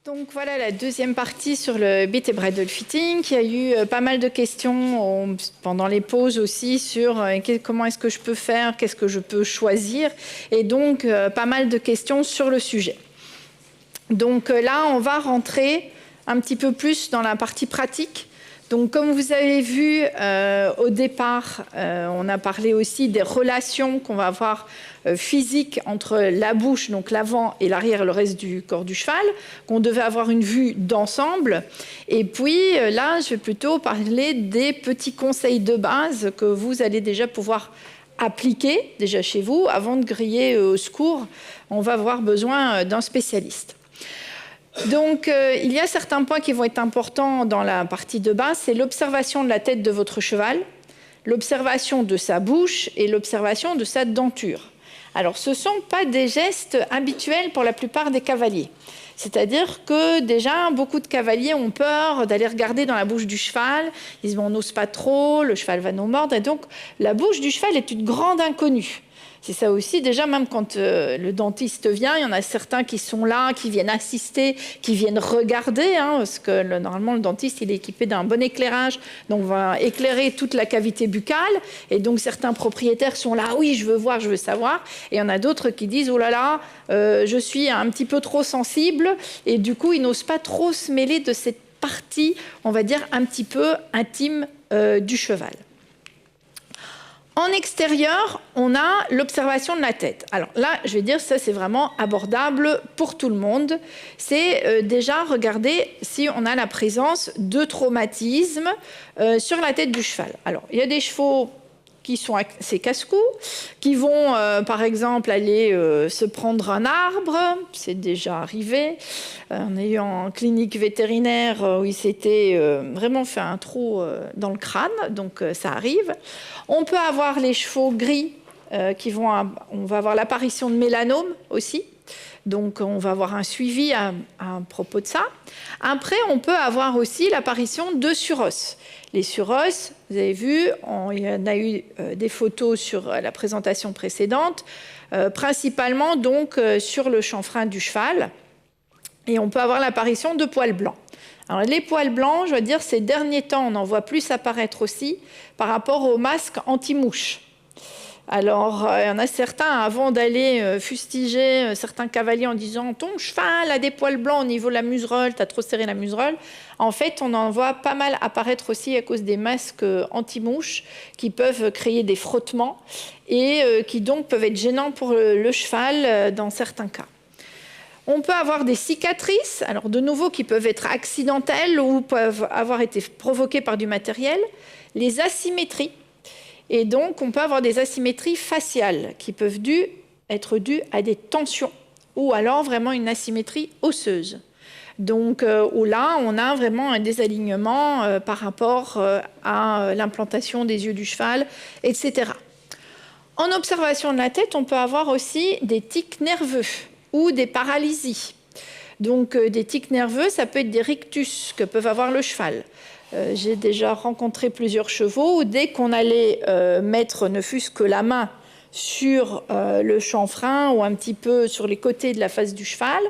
Donc voilà la deuxième partie sur le bit et bridle fitting. Il y a eu pas mal de questions pendant les pauses aussi sur comment est-ce que je peux faire, qu'est-ce que je peux choisir, et donc pas mal de questions sur le sujet. Donc là, on va rentrer un petit peu plus dans la partie pratique. Donc, comme vous avez vu au départ, on a parlé aussi des relations qu'on va avoir physiques entre la bouche, donc l'avant et l'arrière, le reste du corps du cheval, qu'on devait avoir une vue d'ensemble. Et puis là, je vais plutôt parler des petits conseils de base que vous allez déjà pouvoir appliquer déjà chez vous. Avant de griller au secours, on va avoir besoin d'un spécialiste. Donc, il y a certains points qui vont être importants dans la partie de base. C'est l'observation de la tête de votre cheval, l'observation de sa bouche et l'observation de sa denture. Alors, ce ne sont pas des gestes habituels pour la plupart des cavaliers. C'est-à-dire que déjà, beaucoup de cavaliers ont peur d'aller regarder dans la bouche du cheval. Ils disent, bon, on n'ose pas trop, le cheval va nous mordre. Et donc, la bouche du cheval est une grande inconnue. C'est ça aussi, déjà, même quand le dentiste vient, il y en a certains qui sont là, qui viennent assister, qui viennent regarder, parce que normalement, le dentiste, il est équipé d'un bon éclairage, donc on va éclairer toute la cavité buccale, et donc certains propriétaires sont là, oui, je veux voir, je veux savoir, et il y en a d'autres qui disent, oh là là, je suis un petit peu trop sensible, et du coup, ils n'osent pas trop se mêler de cette partie, on va dire, un petit peu intime du cheval. En extérieur, on a l'observation de la tête. Alors là, je vais dire, ça c'est vraiment abordable pour tout le monde. C'est déjà regarder si on a la présence de traumatismes sur la tête du cheval. Alors, il y a des chevaux qui sont assez casse-cou, qui vont, par exemple, aller se prendre un arbre. C'est déjà arrivé. En ayant en clinique vétérinaire où il s'était vraiment fait un trou dans le crâne, donc ça arrive. On peut avoir les chevaux gris, on va avoir l'apparition de mélanome aussi. Donc, on va avoir un suivi à propos de ça. Après, on peut avoir aussi l'apparition de suros. Les suros, vous avez vu, il y en a eu des photos sur la présentation précédente, principalement donc sur le chanfrein du cheval. Et on peut avoir l'apparition de poils blancs. Alors, les poils blancs, je veux dire, ces derniers temps, on en voit plus apparaître aussi par rapport aux masques anti-mouches. Alors, il y en a certains, avant d'aller fustiger certains cavaliers en disant « ton cheval a des poils blancs au niveau de la muserolle, tu as trop serré la muserolle », en fait, on en voit pas mal apparaître aussi à cause des masques anti-mouches qui peuvent créer des frottements et qui donc peuvent être gênants pour le cheval dans certains cas. On peut avoir des cicatrices, alors de nouveau qui peuvent être accidentelles ou peuvent avoir été provoquées par du matériel, les asymétries. Et donc, on peut avoir des asymétries faciales qui peuvent être dues à des tensions ou alors vraiment une asymétrie osseuse. Donc, où là, on a vraiment un désalignement par rapport à l'implantation des yeux du cheval, etc. En observation de la tête, on peut avoir aussi des tics nerveux ou des paralysies. Donc, des tics nerveux, ça peut être des rictus que peut avoir le cheval. J'ai déjà rencontré plusieurs chevaux où dès qu'on allait mettre ne fût-ce que la main sur le chanfrein ou un petit peu sur les côtés de la face du cheval,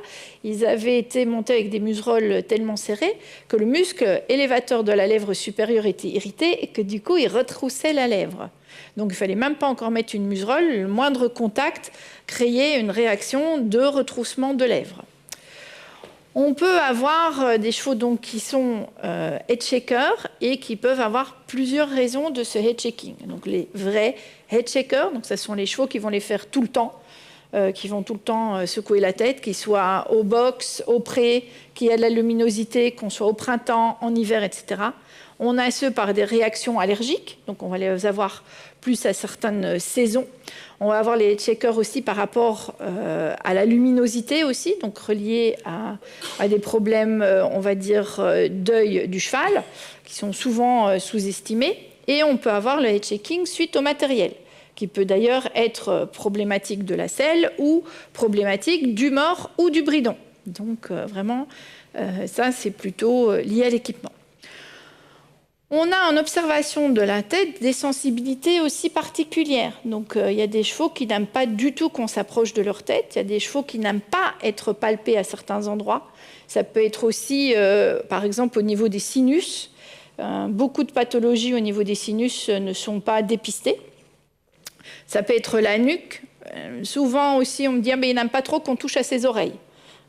ils avaient été montés avec des muserolles tellement serrées que le muscle élévateur de la lèvre supérieure était irrité et que du coup, il retroussait la lèvre. Donc, il ne fallait même pas encore mettre une muserolle. Le moindre contact créait une réaction de retroussement de lèvres. On peut avoir des chevaux donc, qui sont head shakers et qui peuvent avoir plusieurs raisons de ce head shaking. Donc les vrais head shakers, donc ce sont les chevaux qui vont les faire tout le temps, qui vont tout le temps secouer la tête, qu'ils soient au box, au pré, qu'il y a de la luminosité, qu'on soit au printemps, en hiver, etc. On a ceux par des réactions allergiques, donc on va les avoir plus à certaines saisons. On va avoir les checkers aussi par rapport à la luminosité aussi, donc reliés à des problèmes, on va dire, d'œil du cheval, qui sont souvent sous-estimés. Et on peut avoir le head shaking suite au matériel, qui peut d'ailleurs être problématique de la selle ou problématique du mors ou du bridon. Donc vraiment, ça c'est plutôt lié à l'équipement. On a en observation de la tête des sensibilités aussi particulières. Donc, il y a des chevaux qui n'aiment pas du tout qu'on s'approche de leur tête. Il y a des chevaux qui n'aiment pas être palpés à certains endroits. Ça peut être aussi, par exemple, au niveau des sinus. Beaucoup de pathologies au niveau des sinus ne sont pas dépistées. Ça peut être la nuque. Souvent aussi, on me dit mais il n'aime pas trop qu'on touche à ses oreilles.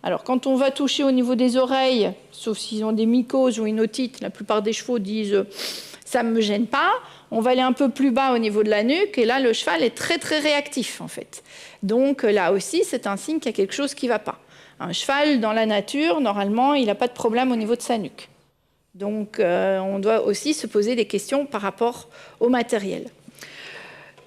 Alors, quand on va toucher au niveau des oreilles, sauf s'ils ont des mycoses ou une otite, la plupart des chevaux disent « ça ne me gêne pas ». On va aller un peu plus bas au niveau de la nuque, et là, le cheval est très, très réactif, en fait. Donc, là aussi, c'est un signe qu'il y a quelque chose qui ne va pas. Un cheval, dans la nature, normalement, il n'a pas de problème au niveau de sa nuque. Donc, on doit aussi se poser des questions par rapport au matériel.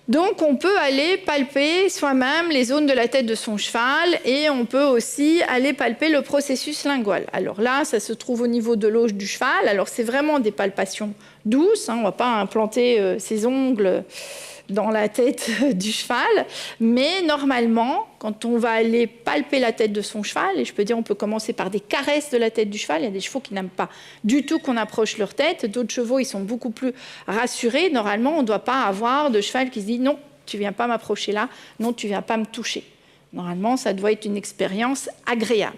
Donc, on peut aller palper soi-même les zones de la tête de son cheval et on peut aussi aller palper le processus lingual. Alors là, ça se trouve au niveau de l'auge du cheval. Alors, c'est vraiment des palpations douces. On ne va pas implanter ses ongles dans la tête du cheval. Mais normalement, quand on va aller palper la tête de son cheval, et je peux dire on peut commencer par des caresses de la tête du cheval. Il y a des chevaux qui n'aiment pas du tout qu'on approche leur tête. D'autres chevaux, ils sont beaucoup plus rassurés. Normalement, on ne doit pas avoir de cheval qui se dit non, tu ne viens pas m'approcher là, non, tu ne viens pas me toucher. Normalement, ça doit être une expérience agréable.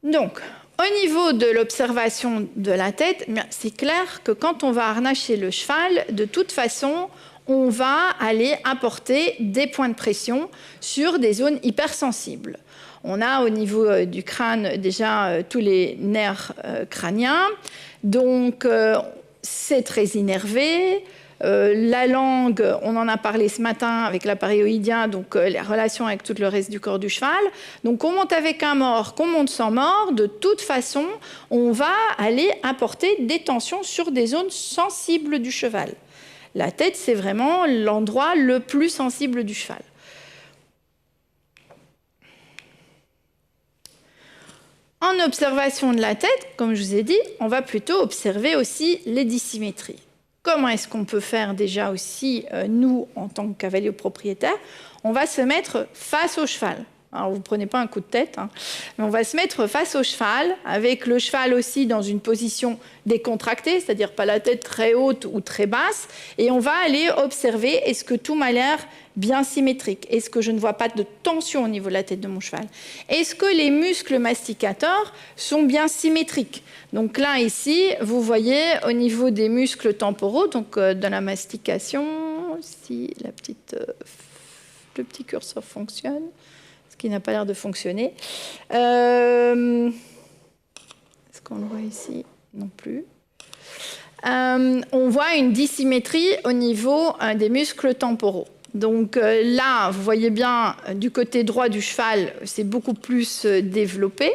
Donc, au niveau de l'observation de la tête, c'est clair que quand on va harnacher le cheval, de toute façon, on va aller apporter des points de pression sur des zones hypersensibles. On a au niveau du crâne déjà tous les nerfs crâniens, donc c'est très innervé. La langue, on en a parlé ce matin avec l'appareil oïdien, donc les relations avec tout le reste du corps du cheval. Donc qu'on monte avec un mort, qu'on monte sans mort, de toute façon, on va aller apporter des tensions sur des zones sensibles du cheval. La tête, c'est vraiment l'endroit le plus sensible du cheval. En observation de la tête, comme je vous ai dit, on va plutôt observer aussi les dissymétries. Comment est-ce qu'on peut faire déjà aussi, nous, en tant que cavalier propriétaire? On va se mettre face au cheval. Alors, vous ne prenez pas un coup de tête, mais on va se mettre face au cheval, avec le cheval aussi dans une position décontractée, c'est-à-dire pas la tête très haute ou très basse, et on va aller observer, est-ce que tout m'a l'air bien symétrique? Est-ce que je ne vois pas de tension au niveau de la tête de mon cheval? Est-ce que les muscles masticateurs sont bien symétriques? Donc là, ici, vous voyez au niveau des muscles temporaux, donc de la mastication, si le petit curseur fonctionne, ce qui n'a pas l'air de fonctionner. Est-ce qu'on le voit ici? Non plus. On voit une dissymétrie au niveau des muscles temporaux. Donc là, vous voyez bien, du côté droit du cheval, c'est beaucoup plus développé.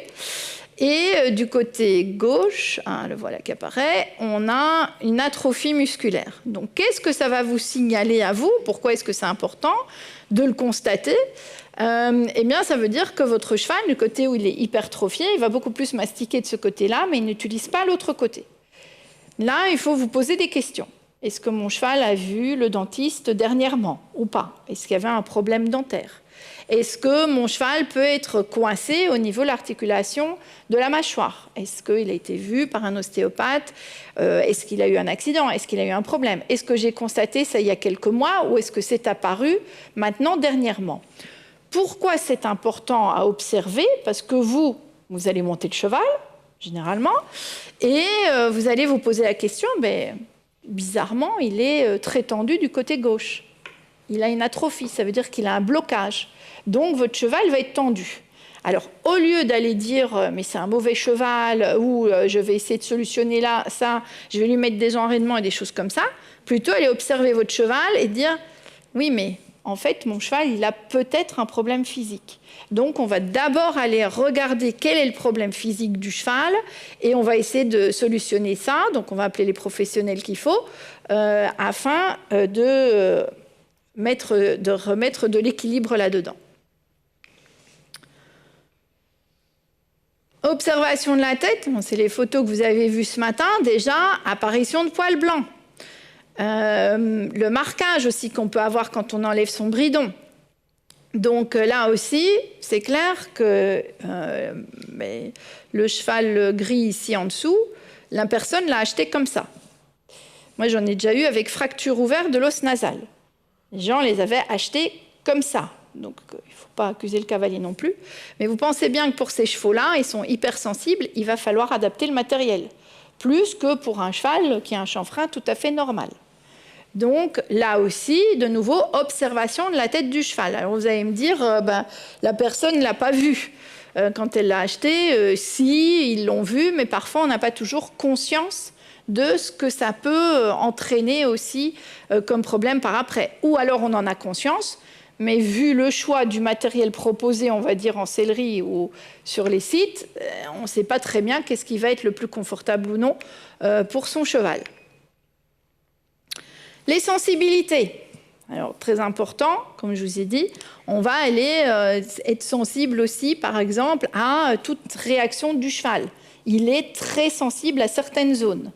Et du côté gauche, le voilà qui apparaît, on a une atrophie musculaire. Donc qu'est-ce que ça va vous signaler à vous? Pourquoi est-ce que c'est important de le constater? Eh bien, ça veut dire que votre cheval, du côté où il est hypertrophié, il va beaucoup plus mastiquer de ce côté-là, mais il n'utilise pas l'autre côté. Là, il faut vous poser des questions. Est-ce que mon cheval a vu le dentiste dernièrement ou pas? Est-ce qu'il y avait un problème dentaire? Est-ce que mon cheval peut être coincé au niveau de l'articulation de la mâchoire? Est-ce qu'il a été vu par un ostéopathe? Est-ce qu'il a eu un accident? Est-ce qu'il a eu un problème? Est-ce que j'ai constaté ça il y a quelques mois ou est-ce que c'est apparu maintenant dernièrement? Pourquoi c'est important à observer? Parce que vous allez monter le cheval, généralement, et vous allez vous poser la question, bizarrement, il est très tendu du côté gauche. Il a une atrophie, ça veut dire qu'il a un blocage. Donc, votre cheval va être tendu. Alors, au lieu d'aller dire « mais c'est un mauvais cheval » ou « je vais essayer de solutionner là, ça, je vais lui mettre des enraînements et des choses comme ça », plutôt aller observer votre cheval et dire « oui, mais en fait, mon cheval, il a peut-être un problème physique. » Donc, on va d'abord aller regarder quel est le problème physique du cheval et on va essayer de solutionner ça. Donc, on va appeler les professionnels qu'il faut afin de remettre de l'équilibre là-dedans. Observation de la tête, c'est les photos que vous avez vues ce matin. Déjà, apparition de poils blancs. Le marquage aussi qu'on peut avoir quand on enlève son bridon. Donc là aussi, c'est clair que le cheval gris ici en dessous, la personne l'a acheté comme ça. Moi, j'en ai déjà eu avec fracture ouverte de l'os nasal. Les gens les avaient achetés comme ça. Donc, il ne faut pas accuser le cavalier non plus. Mais vous pensez bien que pour ces chevaux-là, ils sont hypersensibles, il va falloir adapter le matériel. Plus que pour un cheval qui a un chanfrein tout à fait normal. Donc, là aussi, de nouveau, observation de la tête du cheval. Alors, vous allez me dire, la personne ne l'a pas vu. Quand elle l'a acheté, si, ils l'ont vu, mais parfois, on n'a pas toujours conscience de ce que ça peut entraîner aussi comme problème par après. Ou alors, on en a conscience, mais vu le choix du matériel proposé, on va dire en sellerie ou sur les sites, on ne sait pas très bien qu'est-ce qui va être le plus confortable ou non pour son cheval. Les sensibilités. Alors, très important, comme je vous ai dit, on va aller être sensible aussi, par exemple, à toute réaction du cheval. Il est très sensible à certaines zones.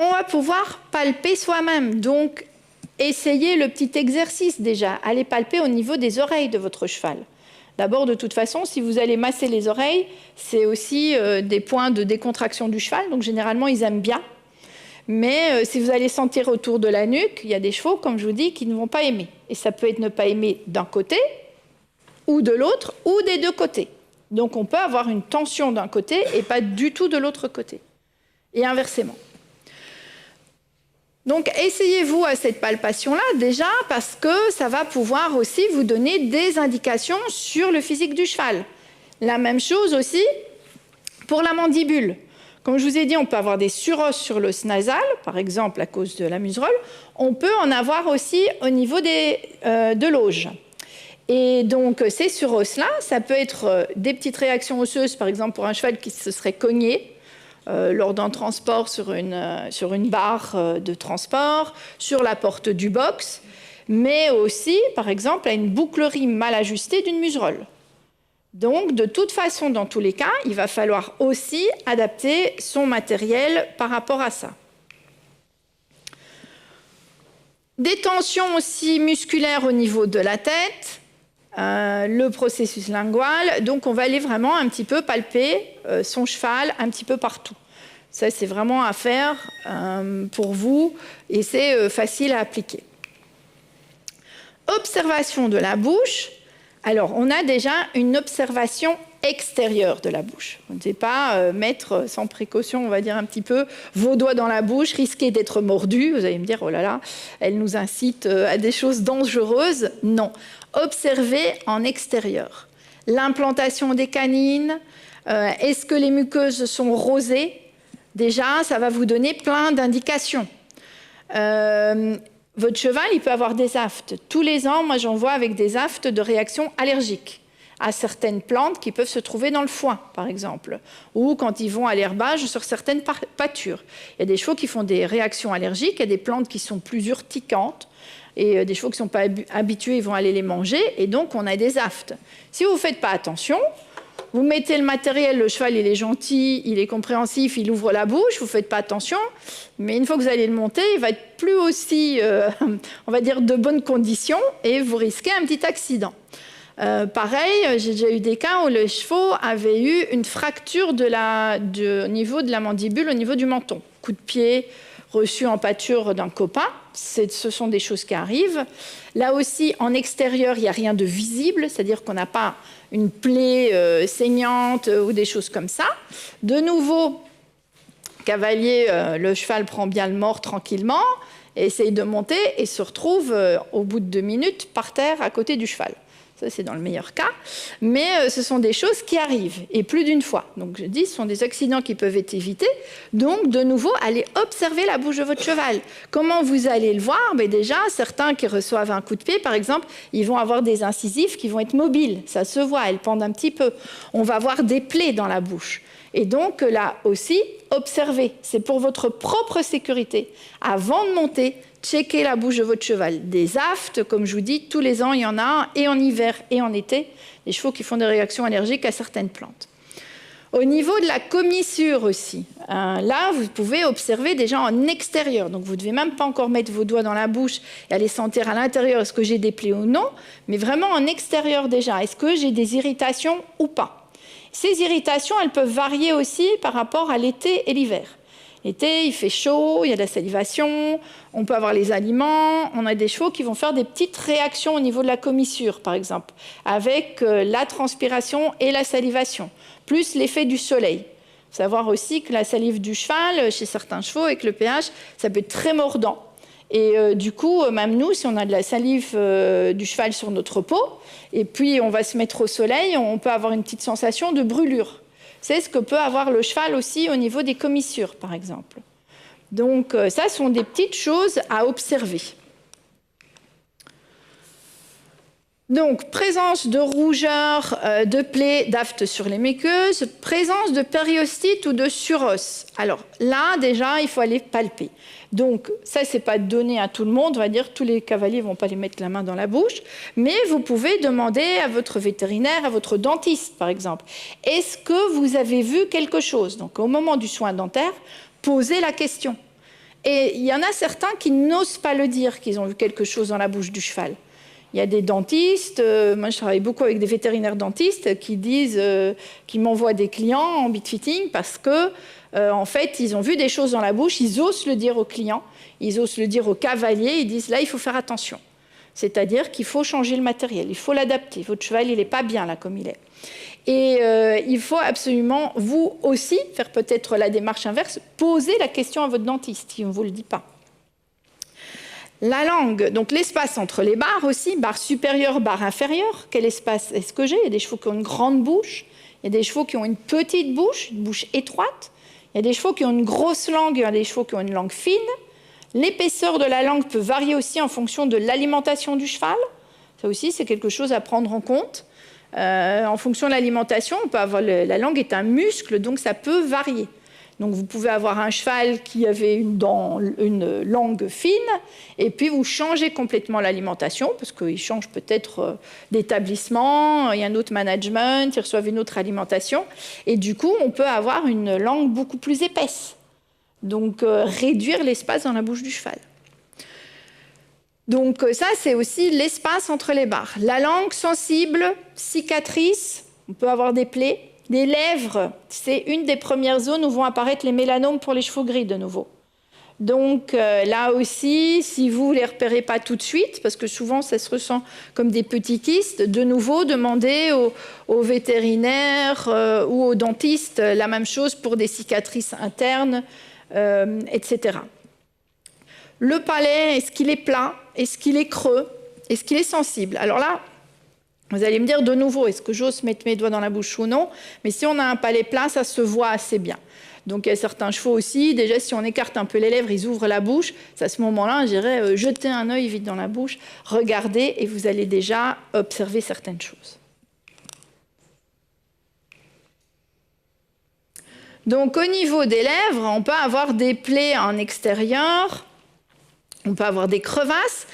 On va pouvoir palper soi-même. Donc, essayez le petit exercice déjà. Allez palper au niveau des oreilles de votre cheval. D'abord, de toute façon, si vous allez masser les oreilles, c'est aussi des points de décontraction du cheval. Donc, généralement, ils aiment bien. Mais si vous allez sentir autour de la nuque, il y a des chevaux, comme je vous dis, qui ne vont pas aimer. Et ça peut être ne pas aimer d'un côté, ou de l'autre, ou des deux côtés. Donc, on peut avoir une tension d'un côté et pas du tout de l'autre côté. Et inversement. Donc, essayez-vous à cette palpation-là, déjà, parce que ça va pouvoir aussi vous donner des indications sur le physique du cheval. La même chose aussi pour la mandibule. Comme je vous ai dit, on peut avoir des suroses sur l'os nasal, par exemple à cause de la muserolle. On peut en avoir aussi au niveau de l'auge. Et donc, ces suroses-là, ça peut être des petites réactions osseuses, par exemple pour un cheval qui se serait cogné, lors d'un transport sur une barre de transport, sur la porte du box, mais aussi, par exemple, à une bouclerie mal ajustée d'une muserolle. Donc, de toute façon, dans tous les cas, il va falloir aussi adapter son matériel par rapport à ça. Des tensions aussi musculaires au niveau de la tête, le processus lingual. Donc, on va aller vraiment un petit peu palper son cheval un petit peu partout. Ça, c'est vraiment à faire pour vous et c'est facile à appliquer. Observation de la bouche. Alors, on a déjà une observation extérieure de la bouche. On ne sait pas mettre sans précaution, on va dire un petit peu, vos doigts dans la bouche, risquer d'être mordu. Vous allez me dire, oh là là, elle nous incite à des choses dangereuses. Non. Observez en extérieur. L'implantation des canines, est-ce que les muqueuses sont rosées? Déjà, ça va vous donner plein d'indications. Votre cheval, il peut avoir des aftes. Tous les ans, moi, j'en vois avec des aftes de réactions allergiques à certaines plantes qui peuvent se trouver dans le foin, par exemple, ou quand ils vont à l'herbage sur certaines pâtures. Il y a des chevaux qui font des réactions allergiques, il y a des plantes qui sont plus urticantes, et des chevaux qui ne sont pas habitués, ils vont aller les manger, et donc on a des aftes. Si vous ne faites pas attention, vous mettez le matériel, le cheval, il est gentil, il est compréhensif, il ouvre la bouche, vous ne faites pas attention, mais une fois que vous allez le monter, il va être plus aussi, on va dire, de bonnes conditions, et vous risquez un petit accident. Pareil, j'ai déjà eu des cas où le chevaux avait eu une fracture au niveau de la mandibule, au niveau du menton. Coup de pied reçu en pâture d'un copain, ce sont des choses qui arrivent. Là aussi, en extérieur, il n'y a rien de visible, c'est-à-dire qu'on n'a pas une plaie saignante ou des choses comme ça. De nouveau, cavalier, le cheval prend bien le mors tranquillement, et essaye de monter et se retrouve au bout de 2 minutes par terre à côté du cheval. Ça, c'est dans le meilleur cas. Mais ce sont des choses qui arrivent, et plus d'une fois. Donc, je dis, ce sont des accidents qui peuvent être évités. Donc, de nouveau, allez observer la bouche de votre cheval. Comment vous allez le voir? Déjà, certains qui reçoivent un coup de pied, par exemple, ils vont avoir des incisives qui vont être mobiles. Ça se voit, elles pendent un petit peu. On va voir des plaies dans la bouche. Et donc, là aussi, observez. C'est pour votre propre sécurité. Avant de monter, checkez la bouche de votre cheval. Des aftes, comme je vous dis, tous les ans, il y en a, et en hiver et en été, les chevaux qui font des réactions allergiques à certaines plantes. Au niveau de la commissure aussi, là, vous pouvez observer déjà en extérieur. Donc, vous ne devez même pas encore mettre vos doigts dans la bouche et aller sentir à l'intérieur est-ce que j'ai des plaies ou non, mais vraiment en extérieur déjà. Est-ce que j'ai des irritations ou pas? Ces irritations, elles peuvent varier aussi par rapport à l'été et l'hiver. L'été, il fait chaud, il y a de la salivation, on peut avoir les aliments, on a des chevaux qui vont faire des petites réactions au niveau de la commissure, par exemple, avec la transpiration et la salivation, plus l'effet du soleil. Il faut savoir aussi que la salive du cheval, chez certains chevaux, avec le pH, ça peut être très mordant. Et du coup, même nous, si on a de la salive du cheval sur notre peau, et puis on va se mettre au soleil, on peut avoir une petite sensation de brûlure. C'est ce que peut avoir le cheval aussi au niveau des commissures, par exemple. Donc ça, sont des petites choses à observer. Donc, présence de rougeur, de plaies, d'aftes sur les muqueuses, présence de périostite ou de suros. Alors là, déjà, il faut aller palper. Donc, ça, c'est pas donné à tout le monde. On va dire tous les cavaliers vont pas les mettre la main dans la bouche. Mais vous pouvez demander à votre vétérinaire, à votre dentiste, par exemple. Est-ce que vous avez vu quelque chose? Donc, au moment du soin dentaire, posez la question. Et il y en a certains qui n'osent pas le dire, qu'ils ont vu quelque chose dans la bouche du cheval. Il y a des dentistes, moi je travaille beaucoup avec des vétérinaires dentistes qui disent, qui m'envoient des clients en bitfitting parce que, en fait, ils ont vu des choses dans la bouche, ils osent le dire aux clients, ils osent le dire aux cavaliers, ils disent là il faut faire attention. C'est-à-dire qu'il faut changer le matériel, il faut l'adapter. Votre cheval, il n'est pas bien là comme il est. Et il faut absolument, vous aussi, faire peut-être la démarche inverse, poser la question à votre dentiste, qui ne vous le dit pas. La langue, donc l'espace entre les barres aussi, barre supérieure, barre inférieure. Quel espace est-ce que j'ai? Il y a des chevaux qui ont une grande bouche, il y a des chevaux qui ont une petite bouche, une bouche étroite. Il y a des chevaux qui ont une grosse langue, il y a des chevaux qui ont une langue fine. L'épaisseur de la langue peut varier aussi en fonction de l'alimentation du cheval. Ça aussi, c'est quelque chose à prendre en compte. En fonction de l'alimentation, on peut avoir la langue est un muscle, donc ça peut varier. Donc vous pouvez avoir un cheval qui avait une langue fine, et puis vous changez complètement l'alimentation, parce qu'il change peut-être d'établissement, il y a un autre management, ils reçoivent une autre alimentation, et du coup on peut avoir une langue beaucoup plus épaisse. Donc réduire l'espace dans la bouche du cheval. Donc ça, c'est aussi l'espace entre les barres. La langue sensible, cicatrice, on peut avoir des plaies. Les lèvres, c'est une des premières zones où vont apparaître les mélanomes pour les chevaux gris de nouveau. Donc là aussi, si vous ne les repérez pas tout de suite, parce que souvent ça se ressent comme des petits kystes, de nouveau demandez aux vétérinaires ou aux dentistes la même chose pour des cicatrices internes, etc. Le palais, est-ce qu'il est plat? Est-ce qu'il est creux? Est-ce qu'il est sensible? Alors là, vous allez me dire de nouveau, est-ce que j'ose mettre mes doigts dans la bouche ou non? Mais si on a un palais plat, ça se voit assez bien. Donc il y a certains chevaux aussi, déjà si on écarte un peu les lèvres, ils ouvrent la bouche. C'est à ce moment-là, je dirais, jetez un œil vite dans la bouche, regardez et vous allez déjà observer certaines choses. Donc au niveau des lèvres, on peut avoir des plaies en extérieur, on peut avoir des crevasses.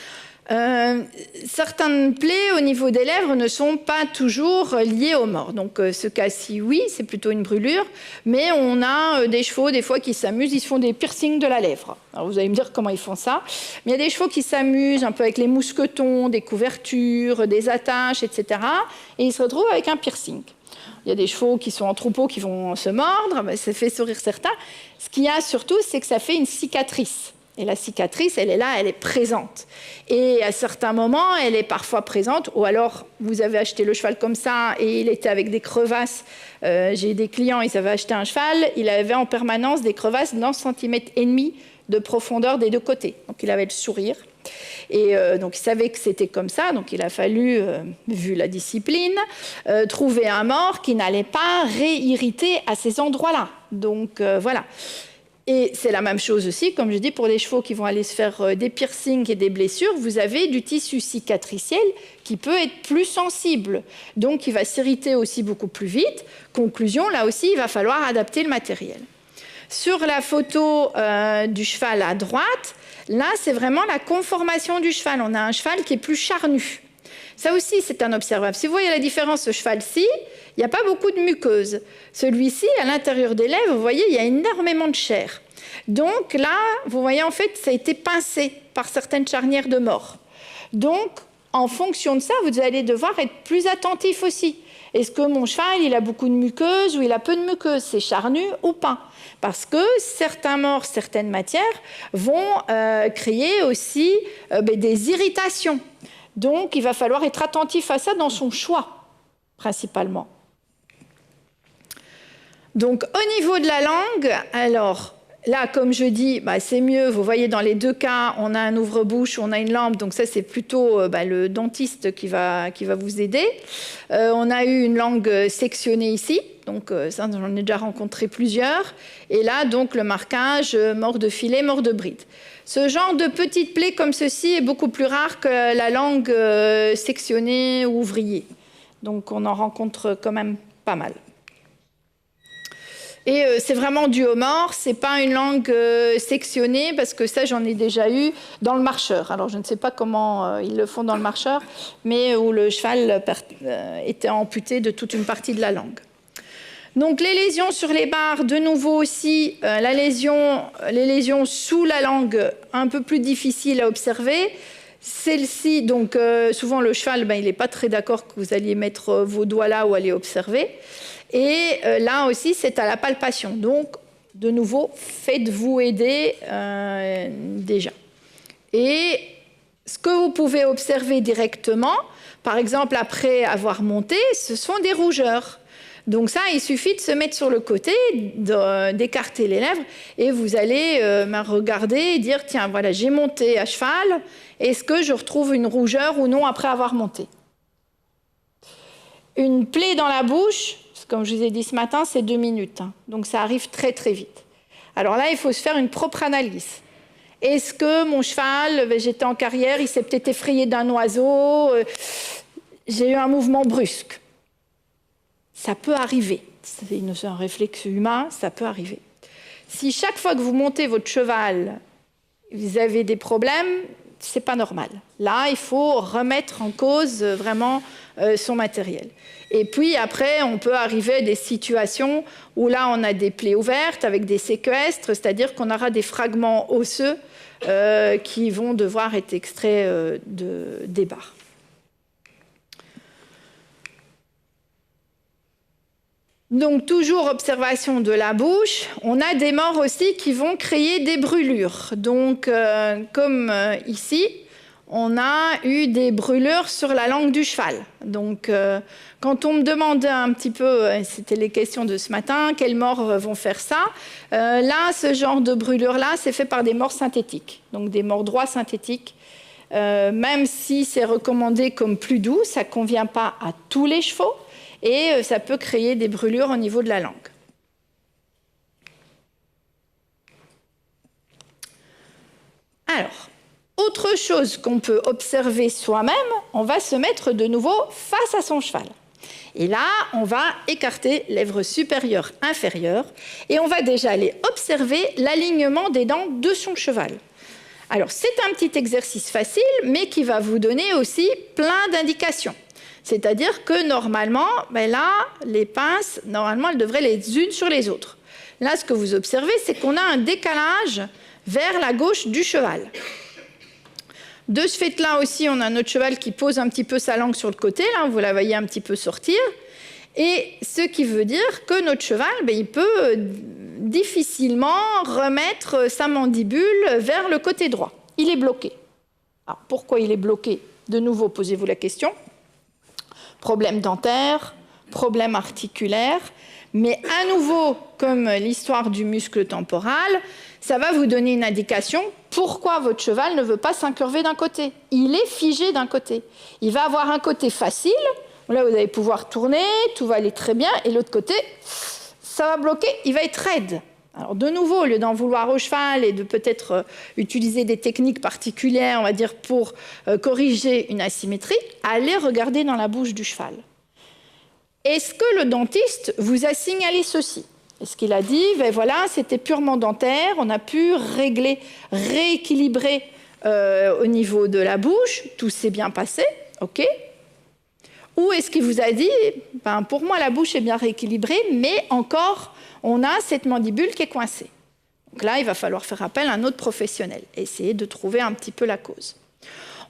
Certaines plaies au niveau des lèvres ne sont pas toujours liées aux morts. Donc ce cas-ci, oui, c'est plutôt une brûlure, mais on a des chevaux des fois qui s'amusent, ils se font des piercings de la lèvre. Alors vous allez me dire comment ils font ça, mais il y a des chevaux qui s'amusent un peu avec les mousquetons, des couvertures, des attaches, etc. Et ils se retrouvent avec un piercing. Il y a des chevaux qui sont en troupeau qui vont se mordre, mais ça fait sourire certains. Ce qu'il y a surtout, c'est que ça fait une cicatrice. Et la cicatrice, elle est là, elle est présente. Et à certains moments, elle est parfois présente, ou alors vous avez acheté le cheval comme ça et il était avec des crevasses. J'ai des clients, ils avaient acheté un cheval, il avait en permanence des crevasses d'1,5 cm de profondeur des deux côtés. Donc il avait le sourire. Et donc il savait que c'était comme ça, donc il a fallu, vu la discipline, trouver un mort qui n'allait pas réirriter à ces endroits-là. Donc voilà. Et c'est la même chose aussi, comme je dis, pour les chevaux qui vont aller se faire des piercings et des blessures, vous avez du tissu cicatriciel qui peut être plus sensible. Donc, il va s'irriter aussi beaucoup plus vite. Conclusion, là aussi, il va falloir adapter le matériel. Sur la photo du cheval à droite, là, c'est vraiment la conformation du cheval. On a un cheval qui est plus charnu. Ça aussi, c'est un observable. Si vous voyez la différence, ce cheval-ci, il n'y a pas beaucoup de muqueuse. Celui-ci, à l'intérieur des lèvres, vous voyez, il y a énormément de chair. Donc là, vous voyez, en fait, ça a été pincé par certaines charnières de mort. Donc, en fonction de ça, vous allez devoir être plus attentif aussi. Est-ce que mon cheval, il a beaucoup de muqueuse ou il a peu de muqueuse? C'est charnu ou pas? Parce que certains morts, certaines matières vont créer aussi des irritations. Donc, il va falloir être attentif à ça dans son choix, principalement. Donc, au niveau de la langue, alors, là, comme je dis, c'est mieux. Vous voyez, dans les deux cas, on a un ouvre-bouche, on a une lampe. Donc, ça, c'est plutôt le dentiste qui va vous aider. On a eu une langue sectionnée ici. Donc, ça, j'en ai déjà rencontré plusieurs. Et là, donc, le marquage mort de filet, mort de bride. Ce genre de petites plaies comme ceci est beaucoup plus rare que la langue sectionnée ou ouvrier. Donc, on en rencontre quand même pas mal. Et c'est vraiment dû au mort, c'est pas une langue sectionnée, parce que ça, j'en ai déjà eu dans le marcheur. Alors, je ne sais pas comment ils le font dans le marcheur, mais où le cheval était amputé de toute une partie de la langue. Donc, les lésions sur les barres, de nouveau aussi, les lésions sous la langue, un peu plus difficiles à observer. Celle-ci, donc, souvent, le cheval, il n'est pas très d'accord que vous alliez mettre vos doigts là ou aller observer. Et là aussi, c'est à la palpation. Donc, de nouveau, faites-vous aider déjà. Et ce que vous pouvez observer directement, par exemple, après avoir monté, ce sont des rougeurs. Donc ça, il suffit de se mettre sur le côté, d'écarter les lèvres, et vous allez regarder et dire, tiens, voilà, j'ai monté à cheval, est-ce que je retrouve une rougeur ou non après avoir monté? Une plaie dans la bouche, comme je vous ai dit ce matin, c'est 2 minutes. Donc ça arrive très très vite. Alors là, il faut se faire une propre analyse. Est-ce que mon cheval, j'étais en carrière, il s'est peut-être effrayé d'un oiseau, j'ai eu un mouvement brusque? Ça peut arriver. C'est un réflexe humain, ça peut arriver. Si chaque fois que vous montez votre cheval, vous avez des problèmes, c'est pas normal. Là, il faut remettre en cause vraiment son matériel. Et puis après, on peut arriver à des situations où là, on a des plaies ouvertes avec des séquestres, c'est-à-dire qu'on aura des fragments osseux qui vont devoir être extraits des barres. Donc, toujours observation de la bouche. On a des morts aussi qui vont créer des brûlures. Donc, comme ici, on a eu des brûlures sur la langue du cheval. Donc, quand on me demandait un petit peu, c'était les questions de ce matin, quelles morts vont faire ça? Là, ce genre de brûlure-là, c'est fait par des morts synthétiques, donc des morts droits synthétiques. Même si c'est recommandé comme plus doux, ça ne convient pas à tous les chevaux. Et ça peut créer des brûlures au niveau de la langue. Alors, autre chose qu'on peut observer soi-même, on va se mettre de nouveau face à son cheval. Et là, on va écarter lèvres supérieures, inférieures, et on va déjà aller observer l'alignement des dents de son cheval. Alors, c'est un petit exercice facile, mais qui va vous donner aussi plein d'indications. C'est-à-dire que normalement, là, les pinces, normalement, elles devraient les unes sur les autres. Là, ce que vous observez, c'est qu'on a un décalage vers la gauche du cheval. De ce fait-là aussi, on a notre cheval qui pose un petit peu sa langue sur le côté. Là, vous la voyez un petit peu sortir. Et ce qui veut dire que notre cheval, il peut difficilement remettre sa mandibule vers le côté droit. Il est bloqué. Alors, pourquoi il est bloqué? De nouveau, posez-vous la question. Problème dentaire, problème articulaire, mais à nouveau, comme l'histoire du muscle temporal, ça va vous donner une indication pourquoi votre cheval ne veut pas s'incurver d'un côté. Il est figé d'un côté. Il va avoir un côté facile, là vous allez pouvoir tourner, tout va aller très bien, et l'autre côté, ça va bloquer, il va être raide. Alors de nouveau, au lieu d'en vouloir au cheval et de peut-être utiliser des techniques particulières, on va dire, pour corriger une asymétrie, allez regarder dans la bouche du cheval. Est-ce que le dentiste vous a signalé ceci? Est-ce qu'il a dit, voilà, c'était purement dentaire, on a pu régler, rééquilibrer au niveau de la bouche, tout s'est bien passé, ok? Ou est-ce qu'il vous a dit, ben, pour moi la bouche est bien rééquilibrée, mais encore on a cette mandibule qui est coincée. Donc là, il va falloir faire appel à un autre professionnel, essayer de trouver un petit peu la cause.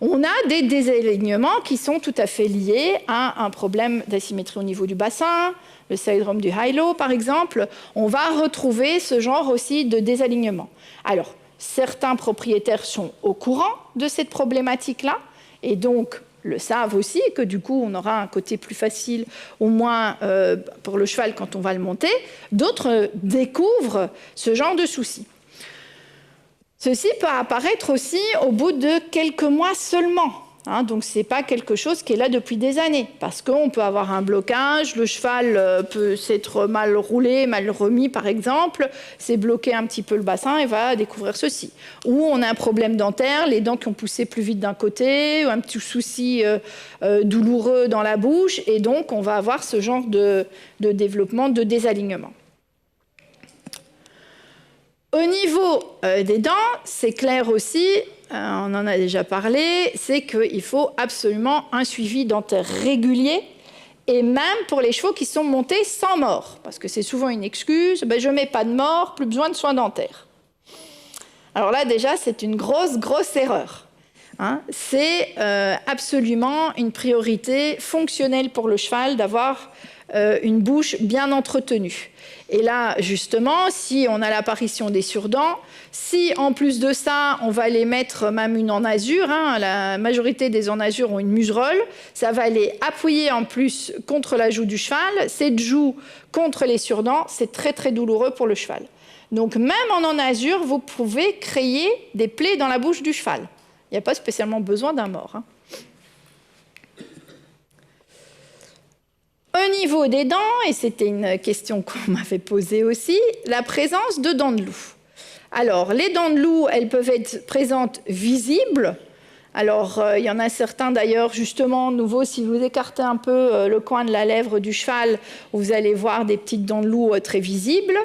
On a des désalignements qui sont tout à fait liés à un problème d'asymétrie au niveau du bassin, le syndrome du high-low par exemple. On va retrouver ce genre aussi de désalignement. Alors, certains propriétaires sont au courant de cette problématique-là, et donc le savent aussi, que du coup on aura un côté plus facile, au moins pour le cheval quand on va le monter. D'autres découvrent ce genre de soucis. Ceci peut apparaître aussi au bout de quelques mois seulement. Donc ce n'est pas quelque chose qui est là depuis des années, parce qu'on peut avoir un blocage, le cheval peut s'être mal roulé, mal remis par exemple, c'est bloqué un petit peu le bassin et va découvrir ceci. Ou on a un problème dentaire, les dents qui ont poussé plus vite d'un côté, ou un petit souci douloureux dans la bouche, et donc on va avoir ce genre de développement, de désalignement. Au niveau des dents, c'est clair aussi, on en a déjà parlé, c'est qu'il faut absolument un suivi dentaire régulier, et même pour les chevaux qui sont montés sans mort, parce que c'est souvent une excuse, ben, je ne mets pas de mort, plus besoin de soins dentaires. Alors là déjà, c'est une grosse erreur. C'est absolument une priorité fonctionnelle pour le cheval d'avoir une bouche bien entretenue. Et là, justement, si on a l'apparition des surdents, si en plus de ça, on va les mettre même une enasure, la majorité des enasures ont une muserolle, ça va les appuyer en plus contre la joue du cheval. Cette joue contre les surdents, c'est très douloureux pour le cheval. Donc même en enasure, vous pouvez créer des plaies dans la bouche du cheval. Il n'y a pas spécialement besoin d'un mort. Au niveau des dents, et c'était une question qu'on m'avait posée aussi, la présence de dents de loup. Alors, les dents de loup, elles peuvent être présentes visibles. Alors, il y en a certains d'ailleurs, justement, nouveau, si vous écartez un peu le coin de la lèvre du cheval, vous allez voir des petites dents de loup très visibles.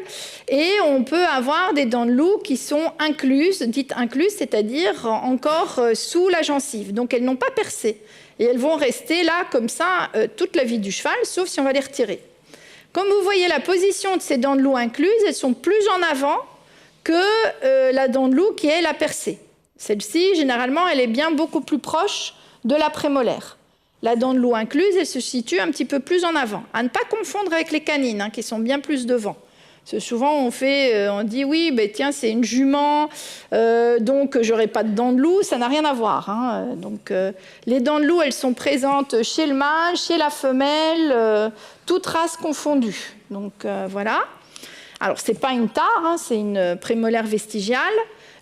Et on peut avoir des dents de loup qui sont incluses, dites incluses, c'est-à-dire encore sous la gencive. Donc, elles n'ont pas percé. Et elles vont rester là, comme ça, toute la vie du cheval, sauf si on va les retirer. Comme vous voyez la position de ces dents de loup incluses, elles sont plus en avant que la dent de loup qui est la percée. Celle-ci, généralement, elle est bien beaucoup plus proche de la prémolaire. La dent de loup incluse, elle se situe un petit peu plus en avant. À ne pas confondre avec les canines, qui sont bien plus devant. Parce que souvent, on dit, oui, ben, tiens, c'est une jument, donc j'aurai pas de dents de loup, ça n'a rien à voir. Donc, les dents de loup, elles sont présentes chez le mâle, chez la femelle, toutes races confondues. Donc, voilà. Alors, ce n'est pas une tare, c'est une prémolaire vestigiale.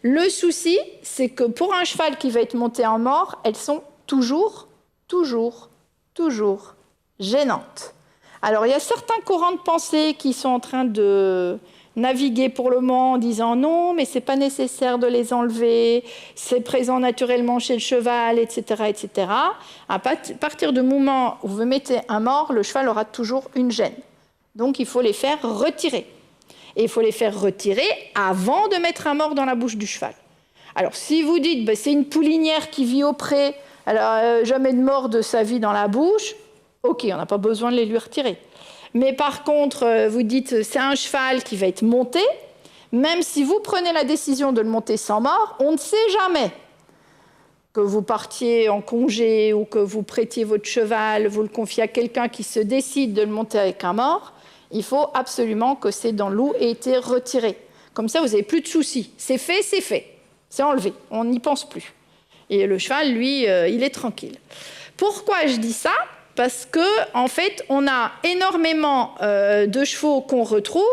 Le souci, c'est que pour un cheval qui va être monté en mort, elles sont toujours gênantes. Alors, il y a certains courants de pensée qui sont en train de naviguer pour le moment en disant non, mais ce n'est pas nécessaire de les enlever, c'est présent naturellement chez le cheval, etc., etc. À partir du moment où vous mettez un mort, le cheval aura toujours une gêne. Donc, il faut les faire retirer. Et il faut les faire retirer avant de mettre un mort dans la bouche du cheval. Alors, si vous dites, ben, c'est une poulinière qui vit au pré, alors jamais de mort de sa vie dans la bouche, ok, on n'a pas besoin de les lui retirer. Mais par contre, vous dites, c'est un cheval qui va être monté, même si vous prenez la décision de le monter sans mort, on ne sait jamais que vous partiez en congé ou que vous prêtiez votre cheval, vous le confiez à quelqu'un qui se décide de le monter avec un mort. Il faut absolument que ces dents de loup aient été retirées. Comme ça, vous n'avez plus de soucis. C'est fait, c'est enlevé. On n'y pense plus. Et le cheval, lui, il est tranquille. Pourquoi je dis ça ? Parce qu'en fait, on a énormément de chevaux qu'on retrouve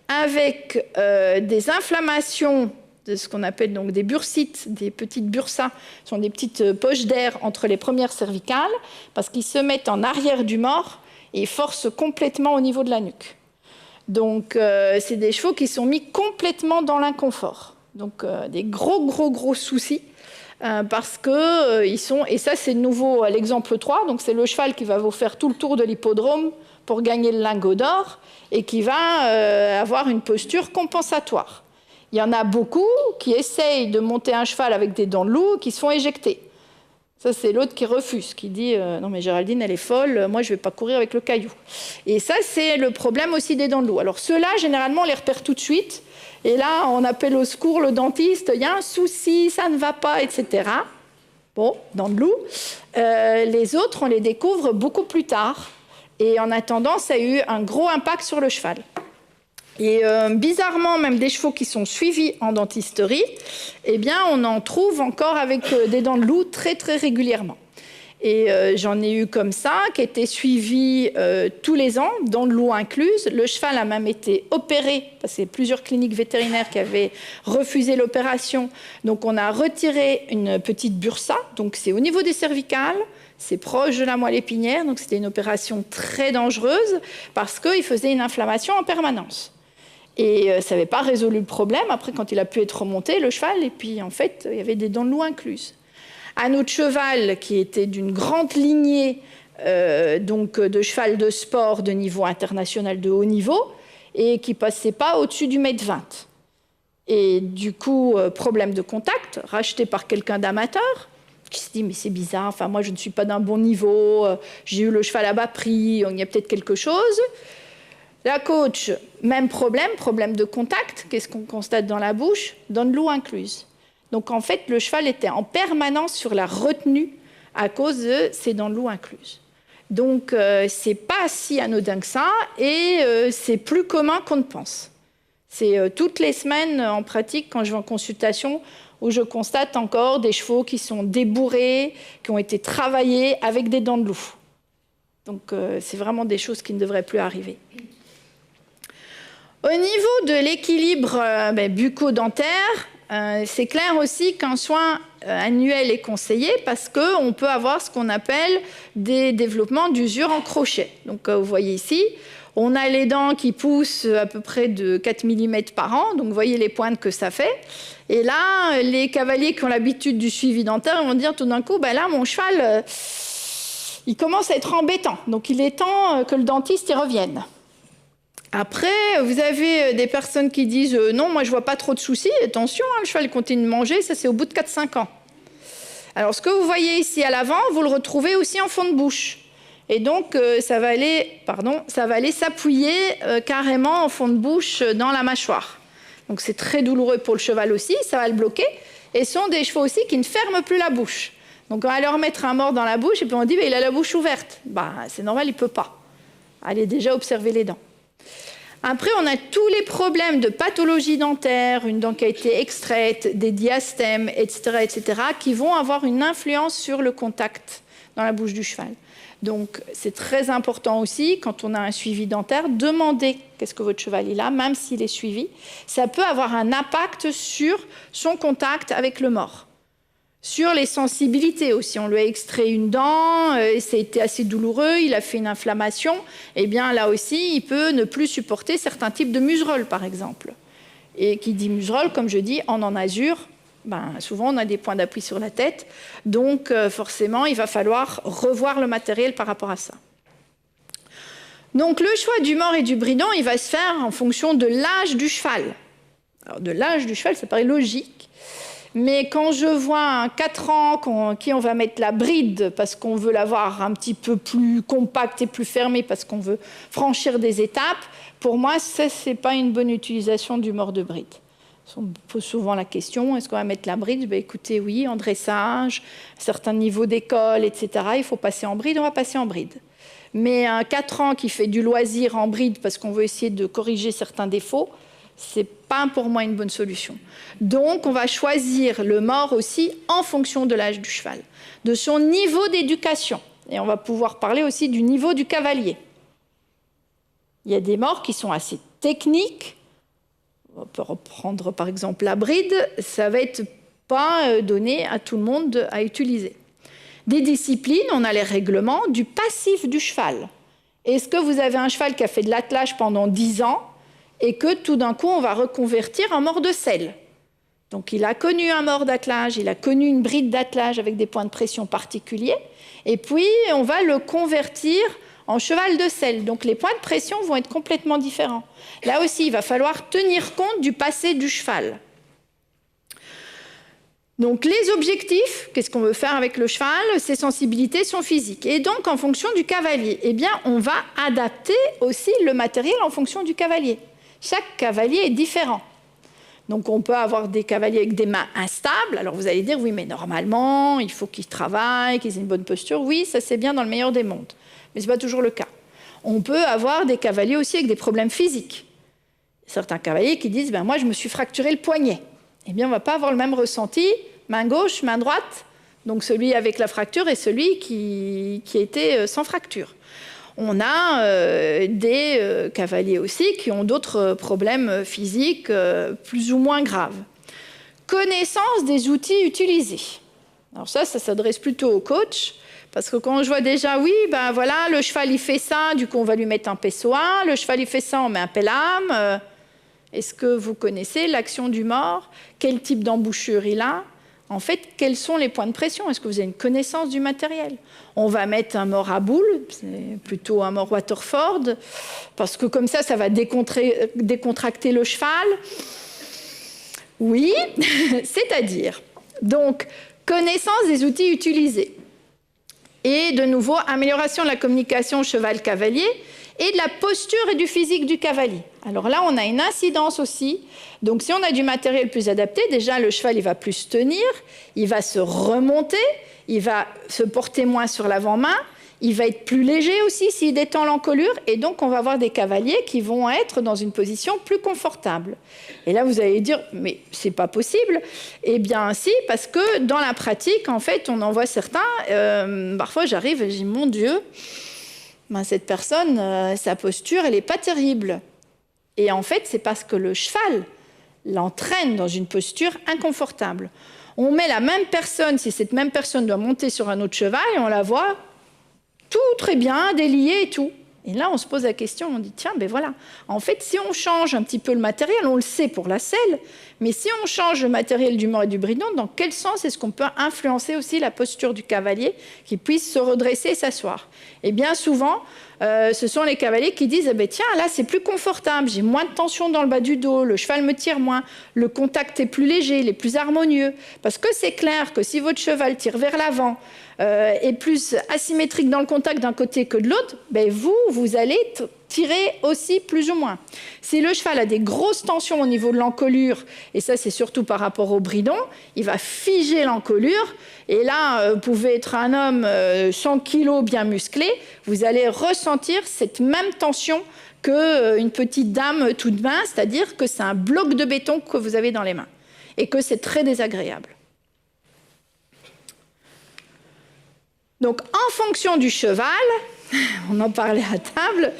avec des inflammations de ce qu'on appelle donc des bursites, des petites bursas, ce sont des petites poches d'air entre les premières cervicales, parce qu'ils se mettent en arrière du mort et force complètement au niveau de la nuque. Donc, c'est des chevaux qui sont mis complètement dans l'inconfort. Donc, des gros soucis, parce que ils sont... Et ça, c'est nouveau à l'exemple 3. Donc, c'est le cheval qui va vous faire tout le tour de l'hippodrome pour gagner le lingot d'or et qui va avoir une posture compensatoire. Il y en a beaucoup qui essayent de monter un cheval avec des dents de loup qui se font éjecter. Ça, c'est l'autre qui refuse, qui dit non mais Géraldine, elle est folle, moi je ne vais pas courir avec le caillou. Et ça, c'est le problème aussi des dents de loup. Alors ceux-là, généralement, on les repère tout de suite. Et là, on appelle au secours le dentiste, il y a un souci, ça ne va pas, etc. Bon, dents de loup. Les autres, on les découvre beaucoup plus tard. Et en attendant, ça a eu un gros impact sur le cheval. Et bizarrement, même des chevaux qui sont suivis en dentisterie, eh bien, on en trouve encore avec des dents de loup très, très régulièrement. Et j'en ai eu comme ça, qui étaient suivis tous les ans, dents de loup incluses. Le cheval a même été opéré, parce qu'il y a plusieurs cliniques vétérinaires qui avaient refusé l'opération. Donc, on a retiré une petite bursa, donc c'est au niveau des cervicales, c'est proche de la moelle épinière, donc c'était une opération très dangereuse, parce qu'il faisait une inflammation en permanence. Et ça n'avait pas résolu le problème. Après, quand il a pu être remonté, le cheval, et puis en fait, il y avait des dents de loup incluses. Un autre cheval qui était d'une grande lignée donc de cheval de sport de niveau international de haut niveau et qui ne passait pas au-dessus du 1,20 m. Et du coup, problème de contact, racheté par quelqu'un d'amateur, qui se dit mais c'est bizarre, enfin, moi je ne suis pas d'un bon niveau, j'ai eu le cheval à bas prix, il y a peut-être quelque chose. La coach, même problème de contact. Qu'est-ce qu'on constate dans la bouche? Dents de loup incluses. Donc en fait, le cheval était en permanence sur la retenue à cause de ces dents de loup incluses. Donc c'est pas si anodin que ça et c'est plus commun qu'on ne pense. C'est toutes les semaines en pratique quand je vais en consultation où je constate encore des chevaux qui sont débourrés, qui ont été travaillés avec des dents de loup. Donc c'est vraiment des choses qui ne devraient plus arriver. Au niveau de l'équilibre bucco-dentaire, c'est clair aussi qu'un soin annuel est conseillé parce qu'on peut avoir ce qu'on appelle des développements d'usure en crochet. Donc vous voyez ici, on a les dents qui poussent à peu près de 4 mm par an, donc vous voyez les pointes que ça fait. Et là, les cavaliers qui ont l'habitude du suivi dentaire vont dire tout d'un coup, là mon cheval, il commence à être embêtant, donc il est temps que le dentiste y revienne. Après, vous avez des personnes qui disent « Non, moi, je ne vois pas trop de soucis. Attention, le cheval continue de manger. » Ça, c'est au bout de 4-5 ans. Alors, ce que vous voyez ici à l'avant, vous le retrouvez aussi en fond de bouche. Et donc, ça va aller s'appuyer carrément en fond de bouche dans la mâchoire. Donc, c'est très douloureux pour le cheval aussi. Ça va le bloquer. Et ce sont des chevaux aussi qui ne ferment plus la bouche. Donc, on va leur mettre un mort dans la bouche et puis on dit « Il a la bouche ouverte. » C'est normal, il ne peut pas. Allez déjà observer les dents. Après, on a tous les problèmes de pathologie dentaire, une dent qui a été extraite, des diastèmes, etc., qui vont avoir une influence sur le contact dans la bouche du cheval. Donc, c'est très important aussi, quand on a un suivi dentaire, demandez qu'est-ce que votre cheval il a, même s'il est suivi. Ça peut avoir un impact sur son contact avec le mort. Sur les sensibilités aussi, on lui a extrait une dent, et ça a été assez douloureux, il a fait une inflammation, et bien là aussi, il peut ne plus supporter certains types de museroles, par exemple. Et qui dit museroles, comme je dis, en azur, souvent on a des points d'appui sur la tête, donc forcément, il va falloir revoir le matériel par rapport à ça. Donc le choix du mort et du bridon, il va se faire en fonction de l'âge du cheval. Alors de l'âge du cheval, ça paraît logique. Mais quand je vois un 4 ans qui on va mettre la bride parce qu'on veut l'avoir un petit peu plus compacte et plus fermée parce qu'on veut franchir des étapes, pour moi, ça, ce n'est pas une bonne utilisation du mort de bride. On pose souvent la question, est-ce qu'on va mettre la bride? Écoutez, oui, en dressage, certains niveaux d'école, etc., il faut passer en bride, on va passer en bride. Mais un 4 ans qui fait du loisir en bride parce qu'on veut essayer de corriger certains défauts, ce n'est pas pour moi une bonne solution. Donc, on va choisir le mort aussi en fonction de l'âge du cheval, de son niveau d'éducation. Et on va pouvoir parler aussi du niveau du cavalier. Il y a des morts qui sont assez techniques. On peut reprendre par exemple la bride. Ça ne va être pas donné à tout le monde à utiliser. Des disciplines, on a les règlements du passif du cheval. Est-ce que vous avez un cheval qui a fait de l'attelage pendant 10 ans et que tout d'un coup, on va reconvertir en mort de selle. Donc, il a connu un mort d'attelage, il a connu une bride d'attelage avec des points de pression particuliers, et puis on va le convertir en cheval de selle. Donc, les points de pression vont être complètement différents. Là aussi, il va falloir tenir compte du passé du cheval. Donc les objectifs, qu'est-ce qu'on veut faire avec le cheval? Ses sensibilités, son physique. Et donc en fonction du cavalier, eh bien on va adapter aussi le matériel en fonction du cavalier. Chaque cavalier est différent. Donc on peut avoir des cavaliers avec des mains instables. Alors vous allez dire, oui mais normalement, il faut qu'ils travaillent, qu'ils aient une bonne posture. Oui, ça c'est bien dans le meilleur des mondes. Mais ce n'est pas toujours le cas. On peut avoir des cavaliers aussi avec des problèmes physiques. Certains cavaliers qui disent, ben moi je me suis fracturé le poignet. Eh bien, on ne va pas avoir le même ressenti, main gauche, main droite, donc celui avec la fracture et celui qui était sans fracture. On a des cavaliers aussi qui ont d'autres problèmes physiques plus ou moins graves. Connaissance des outils utilisés. Alors ça s'adresse plutôt au coach, parce que quand je vois déjà, oui, ben voilà, le cheval il fait ça, du coup on va lui mettre un pessoa, le cheval il fait ça, on met un pellam. Est-ce que vous connaissez l'action du mors? Quel type d'embouchure il a? En fait, quels sont les points de pression? Est-ce que vous avez une connaissance du matériel? On va mettre un mors à boule, c'est plutôt un mors Waterford, parce que comme ça va décontracter le cheval. Oui, c'est-à-dire, donc, connaissance des outils utilisés. Et de nouveau, amélioration de la communication cheval-cavalier, et de la posture et du physique du cavalier. Alors là, on a une incidence aussi. Donc si on a du matériel plus adapté, déjà le cheval il va plus tenir, il va se remonter, il va se porter moins sur l'avant-main, il va être plus léger aussi s'il détend l'encolure, et donc on va avoir des cavaliers qui vont être dans une position plus confortable. Et là vous allez dire, mais c'est pas possible. Eh bien si, parce que dans la pratique, en fait, on en voit certains, parfois j'arrive et je dis, mon Dieu, ben, cette personne, sa posture, elle n'est pas terrible. Et en fait, c'est parce que le cheval l'entraîne dans une posture inconfortable. On met la même personne, si cette même personne doit monter sur un autre cheval, et on la voit tout très bien, déliée et tout. Et là, on se pose la question, on dit, tiens, ben voilà. En fait, si on change un petit peu le matériel, on le sait pour la selle, mais si on change le matériel du mors et du bridon, dans quel sens est-ce qu'on peut influencer aussi la posture du cavalier, qui puisse se redresser et s'asseoir? Et bien souvent, ce sont les cavaliers qui disent, eh ben, tiens, là, c'est plus confortable, j'ai moins de tension dans le bas du dos, le cheval me tire moins, le contact est plus léger, il est plus harmonieux. Parce que c'est clair que si votre cheval tire vers l'avant, est plus asymétrique dans le contact d'un côté que de l'autre, ben vous allez tirer aussi plus ou moins. Si le cheval a des grosses tensions au niveau de l'encolure, et ça c'est surtout par rapport au bridon, il va figer l'encolure, et là, vous pouvez être un homme 100 kg bien musclé, vous allez ressentir cette même tension qu'une petite dame toute mince, c'est-à-dire que c'est un bloc de béton que vous avez dans les mains, et que c'est très désagréable. Donc, en fonction du cheval, on en parlait à table,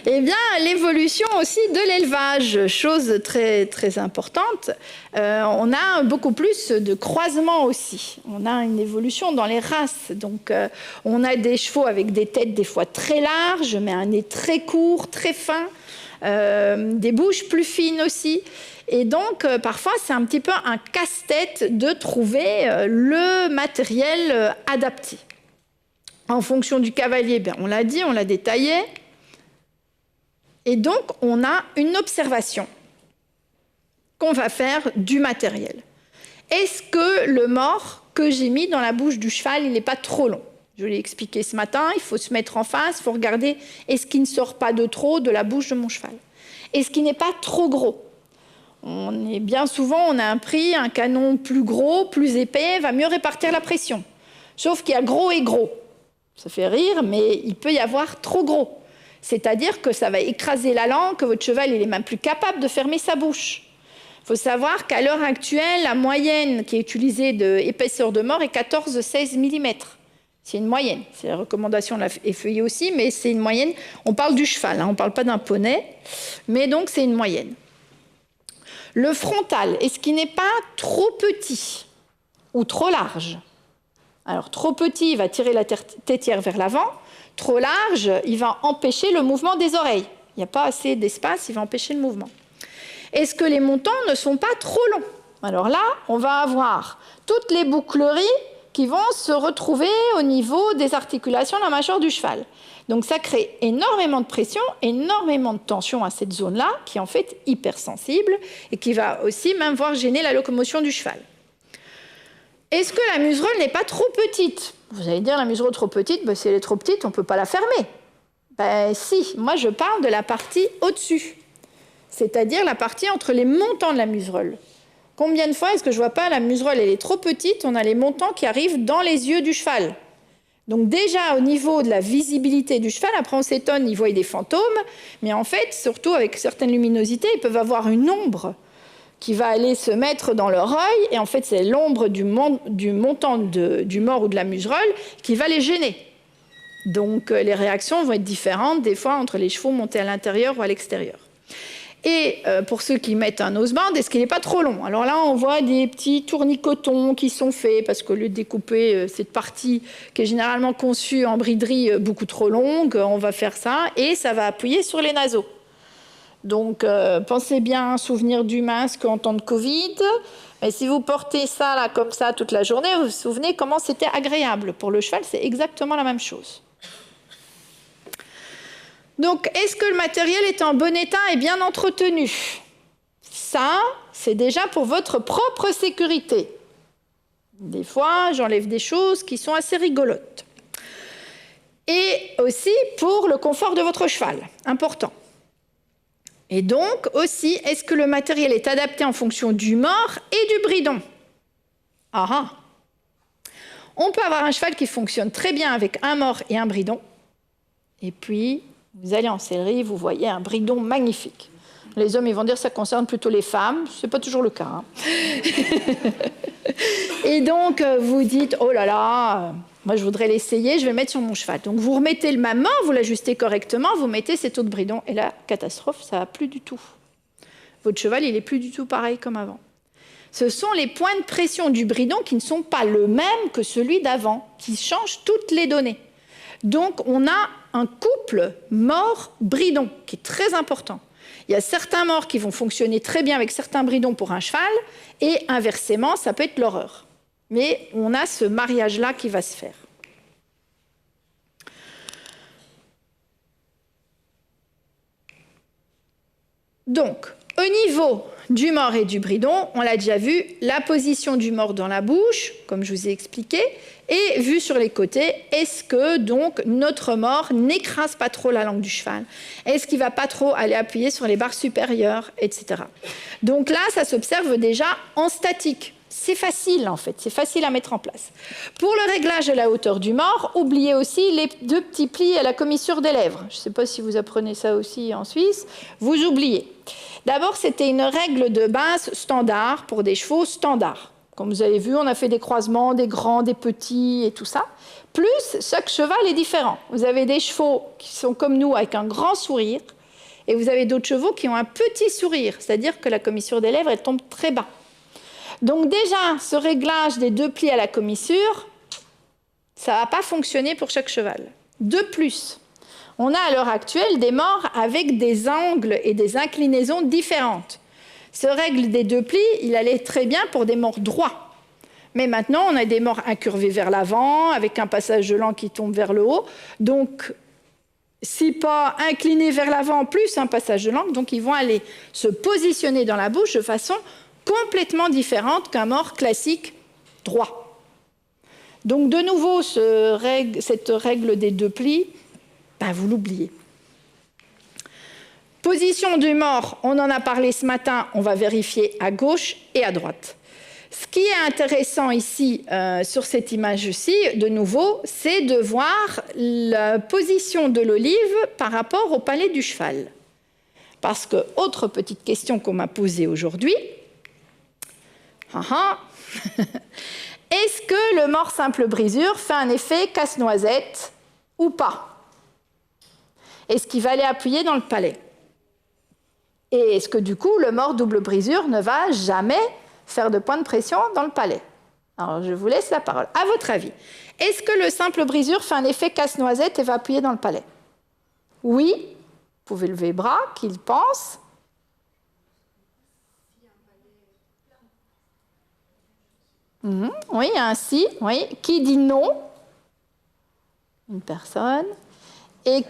eh bien, l'évolution aussi de l'élevage, chose très, très importante. On a beaucoup plus de croisements aussi. On a une évolution dans les races. Donc, on a des chevaux avec des têtes des fois très larges, mais un nez très court, très fin, des bouches plus fines aussi. Et donc, parfois, c'est un petit peu un casse-tête de trouver le matériel adapté. En fonction du cavalier, ben on l'a dit, on l'a détaillé. Et donc, on a une observation qu'on va faire du matériel. Est-ce que le mors que j'ai mis dans la bouche du cheval, il n'est pas trop long? Je l'ai expliqué ce matin, il faut se mettre en face, il faut regarder est-ce qu'il ne sort pas de trop de la bouche de mon cheval. Est-ce qu'il n'est pas trop gros? Bien souvent, on a un canon plus gros, plus épais, va mieux répartir la pression. Sauf qu'il y a gros et gros. Ça fait rire, mais il peut y avoir trop gros. C'est-à-dire que ça va écraser la langue, que votre cheval il est même plus capable de fermer sa bouche. Il faut savoir qu'à l'heure actuelle, la moyenne qui est utilisée d'épaisseur de mors est 14-16 mm. C'est une moyenne. C'est la recommandation de la FEI aussi, mais c'est une moyenne. On parle du cheval, hein, on ne parle pas d'un poney, mais donc c'est une moyenne. Le frontal, est-ce qu'il n'est pas trop petit ou trop large? Alors, trop petit, il va tirer la tétière vers l'avant. Trop large, il va empêcher le mouvement des oreilles. Il n'y a pas assez d'espace, il va empêcher le mouvement. Est-ce que les montants ne sont pas trop longs? Alors là, on va avoir toutes les boucleries qui vont se retrouver au niveau des articulations de la mâchoire du cheval. Donc ça crée énormément de pression, énormément de tension à cette zone-là, qui est en fait hypersensible et qui va aussi même voir gêner la locomotion du cheval. Est-ce que la muserolle n'est pas trop petite? Vous allez dire, la muserolle trop petite, ben, si elle est trop petite, on ne peut pas la fermer. Ben si, moi je parle de la partie au-dessus, c'est-à-dire la partie entre les montants de la muserolle. Combien de fois est-ce que je ne vois pas la muserolle, elle est trop petite, on a les montants qui arrivent dans les yeux du cheval. Donc déjà, au niveau de la visibilité du cheval, après on s'étonne, ils voient des fantômes, mais en fait, surtout avec certaines luminosités, ils peuvent avoir une ombre qui va aller se mettre dans leur œil, et en fait, c'est l'ombre du montant du mors ou de la muserolle qui va les gêner. Donc les réactions vont être différentes, des fois, entre les chevaux montés à l'intérieur ou à l'extérieur. Et pour ceux qui mettent un noseband, est-ce qu'il n'est pas trop long? Alors là, on voit des petits tournicotons qui sont faits, parce qu'au lieu de découper cette partie qui est généralement conçue en briderie beaucoup trop longue, on va faire ça, et ça va appuyer sur les naseaux. Donc pensez bien à un souvenir du masque en temps de Covid. Et si vous portez ça là, comme ça toute la journée, vous vous souvenez comment c'était agréable. Pour le cheval, c'est exactement la même chose. Donc, est-ce que le matériel est en bon état et bien entretenu? Ça, c'est déjà pour votre propre sécurité. Des fois, j'enlève des choses qui sont assez rigolotes. Et aussi pour le confort de votre cheval, important. Et donc, aussi, est-ce que le matériel est adapté en fonction du mors et du bridon? Ah ah! On peut avoir un cheval qui fonctionne très bien avec un mors et un bridon, et puis vous allez en sellerie, vous voyez un bridon magnifique. Les hommes, ils vont dire que ça concerne plutôt les femmes. Ce n'est pas toujours le cas. Hein. Et donc, vous dites, oh là là, moi je voudrais l'essayer, je vais le mettre sur mon cheval. Donc vous remettez le maman, vous l'ajustez correctement, vous mettez cet autre bridon. Et là, catastrophe, ça ne va plus du tout. Votre cheval, il n'est plus du tout pareil comme avant. Ce sont les points de pression du bridon qui ne sont pas le même que celui d'avant, qui changent toutes les données. Donc, on a un couple mors-bridon qui est très important. Il y a certains morts qui vont fonctionner très bien avec certains bridons pour un cheval, et inversement, ça peut être l'horreur. Mais on a ce mariage-là qui va se faire. Donc, au niveau du mors et du bridon, on l'a déjà vu, la position du mors dans la bouche, comme je vous ai expliqué, et vu sur les côtés, est-ce que donc notre mors n'écrase pas trop la langue du cheval? Est-ce qu'il ne va pas trop aller appuyer sur les barres supérieures, etc. Donc là, ça s'observe déjà en statique. C'est facile en fait, c'est facile à mettre en place. Pour le réglage de la hauteur du mors, oubliez aussi les deux petits plis à la commissure des lèvres. Je ne sais pas si vous apprenez ça aussi en Suisse, vous oubliez. D'abord, c'était une règle de base standard pour des chevaux standards. Comme vous avez vu, on a fait des croisements, des grands, des petits et tout ça. Plus, chaque cheval est différent. Vous avez des chevaux qui sont comme nous avec un grand sourire, et vous avez d'autres chevaux qui ont un petit sourire, c'est-à-dire que la commissure des lèvres, elle tombe très bas. Donc déjà, ce réglage des deux plis à la commissure, ça ne va pas fonctionner pour chaque cheval. De plus, on a à l'heure actuelle des mors avec des angles et des inclinaisons différentes. Ce règle des deux plis, il allait très bien pour des morts droits. Mais maintenant, on a des morts incurvés vers l'avant, avec un passage de langue qui tombe vers le haut. Donc, si pas inclinés vers l'avant, plus un passage de langue, donc ils vont aller se positionner dans la bouche de façon complètement différente qu'un mort classique droit. Donc, de nouveau, cette règle des deux plis, ben, vous l'oubliez. Position du mort, on en a parlé ce matin, on va vérifier à gauche et à droite. Ce qui est intéressant ici, sur cette image-ci, de nouveau, c'est de voir la position de l'olive par rapport au palais du cheval. Parce que, autre petite question qu'on m'a posée aujourd'hui, est-ce que le mort simple brisure fait un effet casse-noisette ou pas? Est-ce qu'il va aller appuyer dans le palais? Et est-ce que du coup, le mort double brisure ne va jamais faire de point de pression dans le palais? Alors, je vous laisse la parole. À votre avis, est-ce que le simple brisure fait un effet casse-noisette et va appuyer dans le palais? Oui, vous pouvez lever les bras, qu'il pense. Oui, ainsi. Oui. Qui dit non? Une personne. Et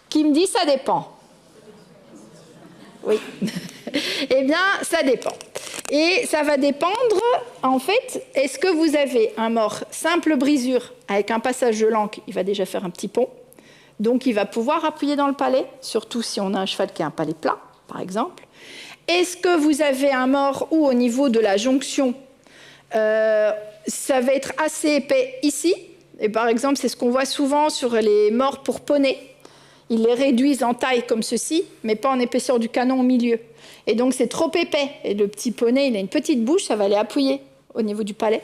qui me dit ça dépend? Oui. Eh bien, ça dépend. Et ça va dépendre, en fait, est-ce que vous avez un mors simple brisure avec un passage de langue, il va déjà faire un petit pont, donc il va pouvoir appuyer dans le palais, surtout si on a un cheval qui a un palais plat, par exemple. Est-ce que vous avez un mors où au niveau de la jonction, ça va être assez épais ici, et par exemple c'est ce qu'on voit souvent sur les morts pour poney. Ils les réduisent en taille comme ceci, mais pas en épaisseur du canon au milieu. Et donc c'est trop épais. Et le petit poney, il a une petite bouche, ça va aller appuyer au niveau du palais.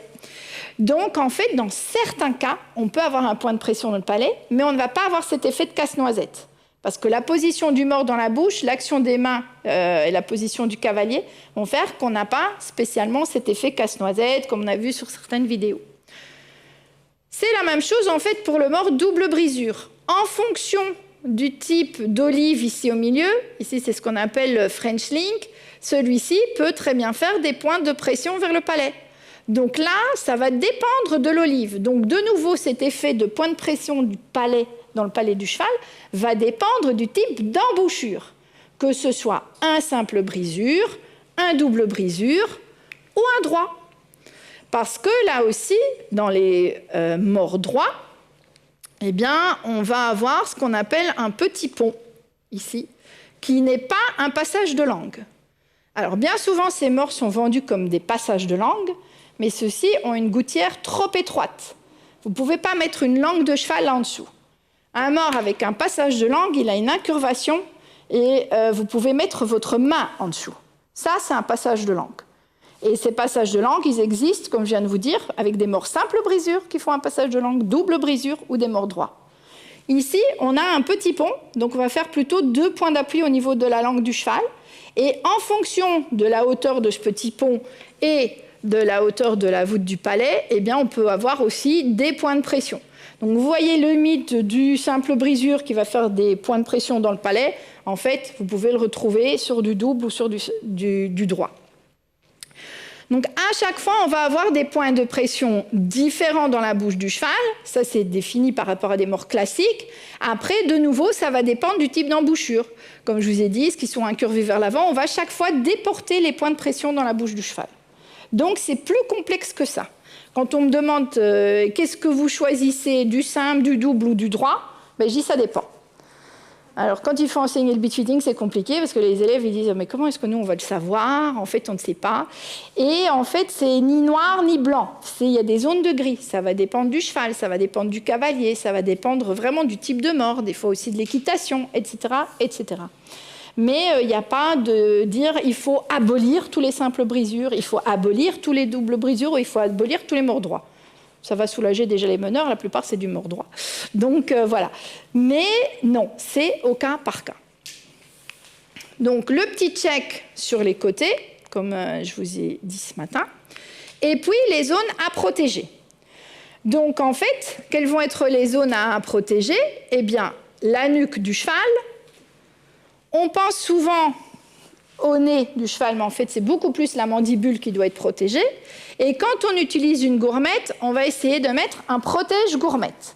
Donc en fait, dans certains cas, on peut avoir un point de pression dans le palais, mais on ne va pas avoir cet effet de casse-noisette. Parce que la position du mors dans la bouche, l'action des mains et la position du cavalier vont faire qu'on n'a pas spécialement cet effet casse-noisette, comme on a vu sur certaines vidéos. C'est la même chose en fait pour le mors double brisure. En fonction du type d'olive ici au milieu, ici c'est ce qu'on appelle le French link, celui-ci peut très bien faire des points de pression vers le palais. Donc là, ça va dépendre de l'olive. Donc de nouveau, cet effet de point de pression du palais dans le palais du cheval va dépendre du type d'embouchure, que ce soit un simple brisure, un double brisure ou un droit. Parce que là aussi, dans les morts droits, eh bien, on va avoir ce qu'on appelle un petit pont, ici, qui n'est pas un passage de langue. Alors, bien souvent, ces morts sont vendus comme des passages de langue, mais ceux-ci ont une gouttière trop étroite. Vous ne pouvez pas mettre une langue de cheval là en dessous. Un mort avec un passage de langue, il a une incurvation, et vous pouvez mettre votre main en dessous. Ça, c'est un passage de langue. Et ces passages de langue, ils existent, comme je viens de vous dire, avec des morts simples brisures qui font un passage de langue, double brisure ou des morts droits. Ici, on a un petit pont, donc on va faire plutôt 2 points d'appui au niveau de la langue du cheval. Et en fonction de la hauteur de ce petit pont et de la hauteur de la voûte du palais, eh bien, on peut avoir aussi des points de pression. Donc vous voyez le mythe du simple brisure qui va faire des points de pression dans le palais. En fait, vous pouvez le retrouver sur du double ou sur du droit. Donc, à chaque fois, on va avoir des points de pression différents dans la bouche du cheval. Ça, c'est défini par rapport à des morts classiques. Après, de nouveau, ça va dépendre du type d'embouchure. Comme je vous ai dit, ce qui sont incurvés vers l'avant, on va chaque fois déporter les points de pression dans la bouche du cheval. Donc, c'est plus complexe que ça. Quand on me demande qu'est-ce que vous choisissez, du simple, du double ou du droit, ben, je dis ça dépend. Alors, quand il faut enseigner le beat fitting, c'est compliqué parce que les élèves ils disent « mais comment est-ce que nous, on va le savoir ?» En fait, on ne sait pas. Et en fait, c'est ni noir ni blanc. Il y a des zones de gris. Ça va dépendre du cheval, ça va dépendre du cavalier, ça va dépendre vraiment du type de mort, des fois aussi de l'équitation, etc., etc. Mais il n'y a pas de dire « il faut abolir tous les simples brisures, il faut abolir tous les doubles brisures ou il faut abolir tous les morts droits ». Ça va soulager déjà les meneurs, la plupart c'est du mort droit. Donc voilà. Mais non, c'est au cas par cas. Donc le petit check sur les côtés, comme je vous ai dit ce matin, et puis les zones à protéger. Donc en fait, quelles vont être les zones à protéger? Eh bien, la nuque du cheval. On pense souvent au nez du cheval, mais en fait, c'est beaucoup plus la mandibule qui doit être protégée. Et quand on utilise une gourmette, on va essayer de mettre un protège-gourmette.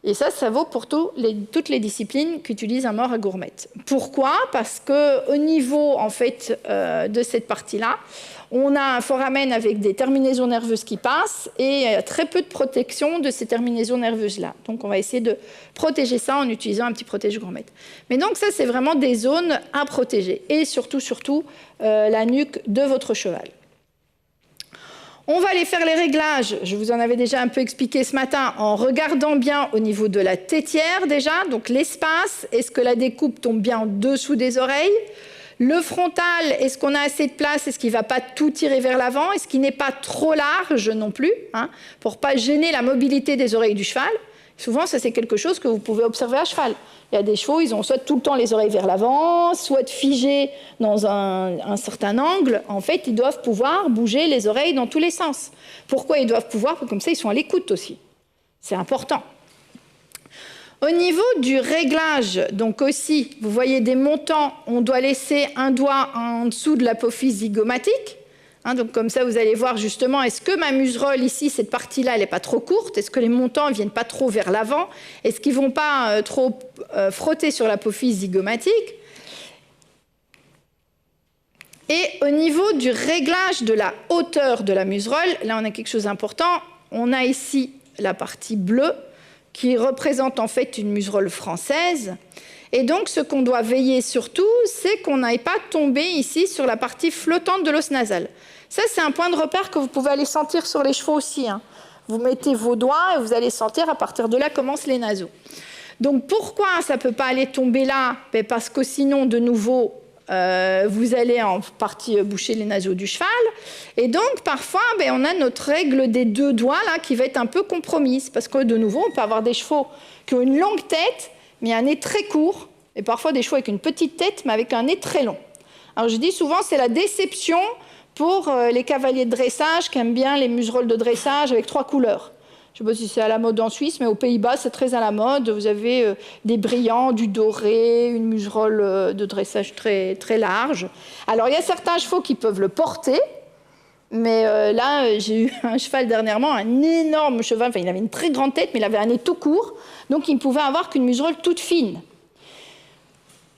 Et ça vaut pour toutes les disciplines qui utilisent un mort à gourmette. Pourquoi? Parce qu'au niveau en fait, de cette partie-là, on a un foramen avec des terminaisons nerveuses qui passent et très peu de protection de ces terminaisons nerveuses-là. Donc on va essayer de protéger ça en utilisant un petit protège-gourmette. Mais donc ça, c'est vraiment des zones à protéger. Et surtout, la nuque de votre cheval. On va aller faire les réglages, je vous en avais déjà un peu expliqué ce matin, en regardant bien au niveau de la tétière déjà, donc l'espace, est-ce que la découpe tombe bien en dessous des oreilles? Le frontal, est-ce qu'on a assez de place? Est-ce qu'il ne va pas tout tirer vers l'avant? Est-ce qu'il n'est pas trop large non plus, pour ne pas gêner la mobilité des oreilles du cheval? Souvent, ça c'est quelque chose que vous pouvez observer à cheval. Il y a des chevaux, ils ont soit tout le temps les oreilles vers l'avant, soit figés dans un certain angle. En fait, ils doivent pouvoir bouger les oreilles dans tous les sens. Pourquoi ils doivent pouvoir? Comme ça, ils sont à l'écoute aussi. C'est important. Au niveau du réglage, donc aussi, vous voyez des montants, on doit laisser un doigt en dessous de l'apophyse zygomatique. Donc comme ça, vous allez voir justement, est-ce que ma muserolle ici, cette partie-là, elle n'est pas trop courte? Est-ce que les montants ne viennent pas trop vers l'avant? Est-ce qu'ils ne vont pas trop frotter sur l'apophyse zygomatique? Et au niveau du réglage de la hauteur de la muserolle, là on a quelque chose d'important. On a ici la partie bleue qui représente en fait une muserolle française. Et donc ce qu'on doit veiller surtout, c'est qu'on n'aille pas tomber ici sur la partie flottante de l'os nasal. Ça, c'est un point de repère que vous pouvez aller sentir sur les chevaux aussi, hein. Vous mettez vos doigts et vous allez sentir à partir de là commencent les naseaux. Donc pourquoi ça ne peut pas aller tomber là? Parce que sinon, de nouveau, vous allez en partie boucher les naseaux du cheval. Et donc parfois, on a notre règle des 2 doigts là, qui va être un peu compromise. Parce que de nouveau, on peut avoir des chevaux qui ont une longue tête, mais un nez très court. Et parfois des chevaux avec une petite tête, mais avec un nez très long. Alors je dis souvent, c'est la déception pour les cavaliers de dressage qui aiment bien les muserolles de dressage avec 3 couleurs. Je ne sais pas si c'est à la mode en Suisse, mais aux Pays-Bas, c'est très à la mode. Vous avez des brillants, du doré, une muserolle de dressage très, très large. Alors, il y a certains chevaux qui peuvent le porter, mais là, j'ai eu un cheval dernièrement, un énorme cheval. Enfin, il avait une très grande tête, mais il avait un nez tout court, donc il ne pouvait avoir qu'une muserolle toute fine.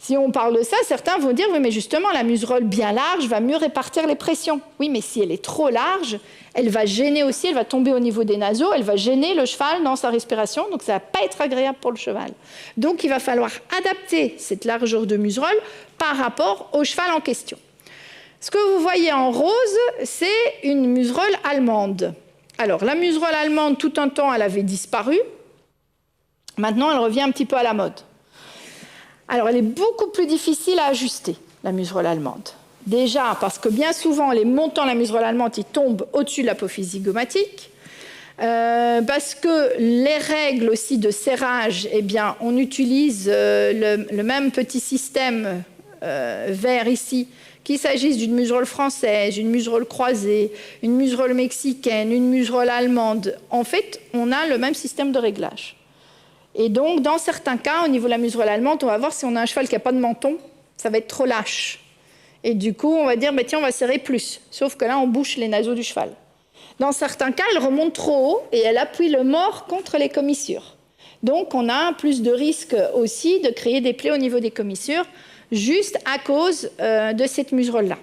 Si on parle de ça, certains vont dire, oui, mais justement, la muserolle bien large va mieux répartir les pressions. Oui, mais si elle est trop large, elle va gêner aussi, elle va tomber au niveau des naseaux, elle va gêner le cheval dans sa respiration, donc ça ne va pas être agréable pour le cheval. Donc, il va falloir adapter cette largeur de muserolle par rapport au cheval en question. Ce que vous voyez en rose, c'est une muserolle allemande. Alors, la muserolle allemande, tout un temps, elle avait disparu. Maintenant, elle revient un petit peu à la mode. Alors, elle est beaucoup plus difficile à ajuster, la muserolle allemande. Déjà, parce que bien souvent, les montants de la muserolle allemande, ils tombent au-dessus de l'apophyse zygomatique. Parce que les règles aussi de serrage, eh bien, on utilise le même petit système vert ici, qu'il s'agisse d'une muserolle française, une muserolle croisée, une muserolle mexicaine, une muserolle allemande. En fait, on a le même système de réglage. Et donc, dans certains cas, au niveau de la muserolle allemande, on va voir si on a un cheval qui n'a pas de menton, ça va être trop lâche. Et du coup, on va dire, tiens, on va serrer plus. Sauf que là, on bouche les naseaux du cheval. Dans certains cas, elle remonte trop haut et elle appuie le mors contre les commissures. Donc, on a plus de risque aussi de créer des plaies au niveau des commissures, juste à cause de cette muserolle-là.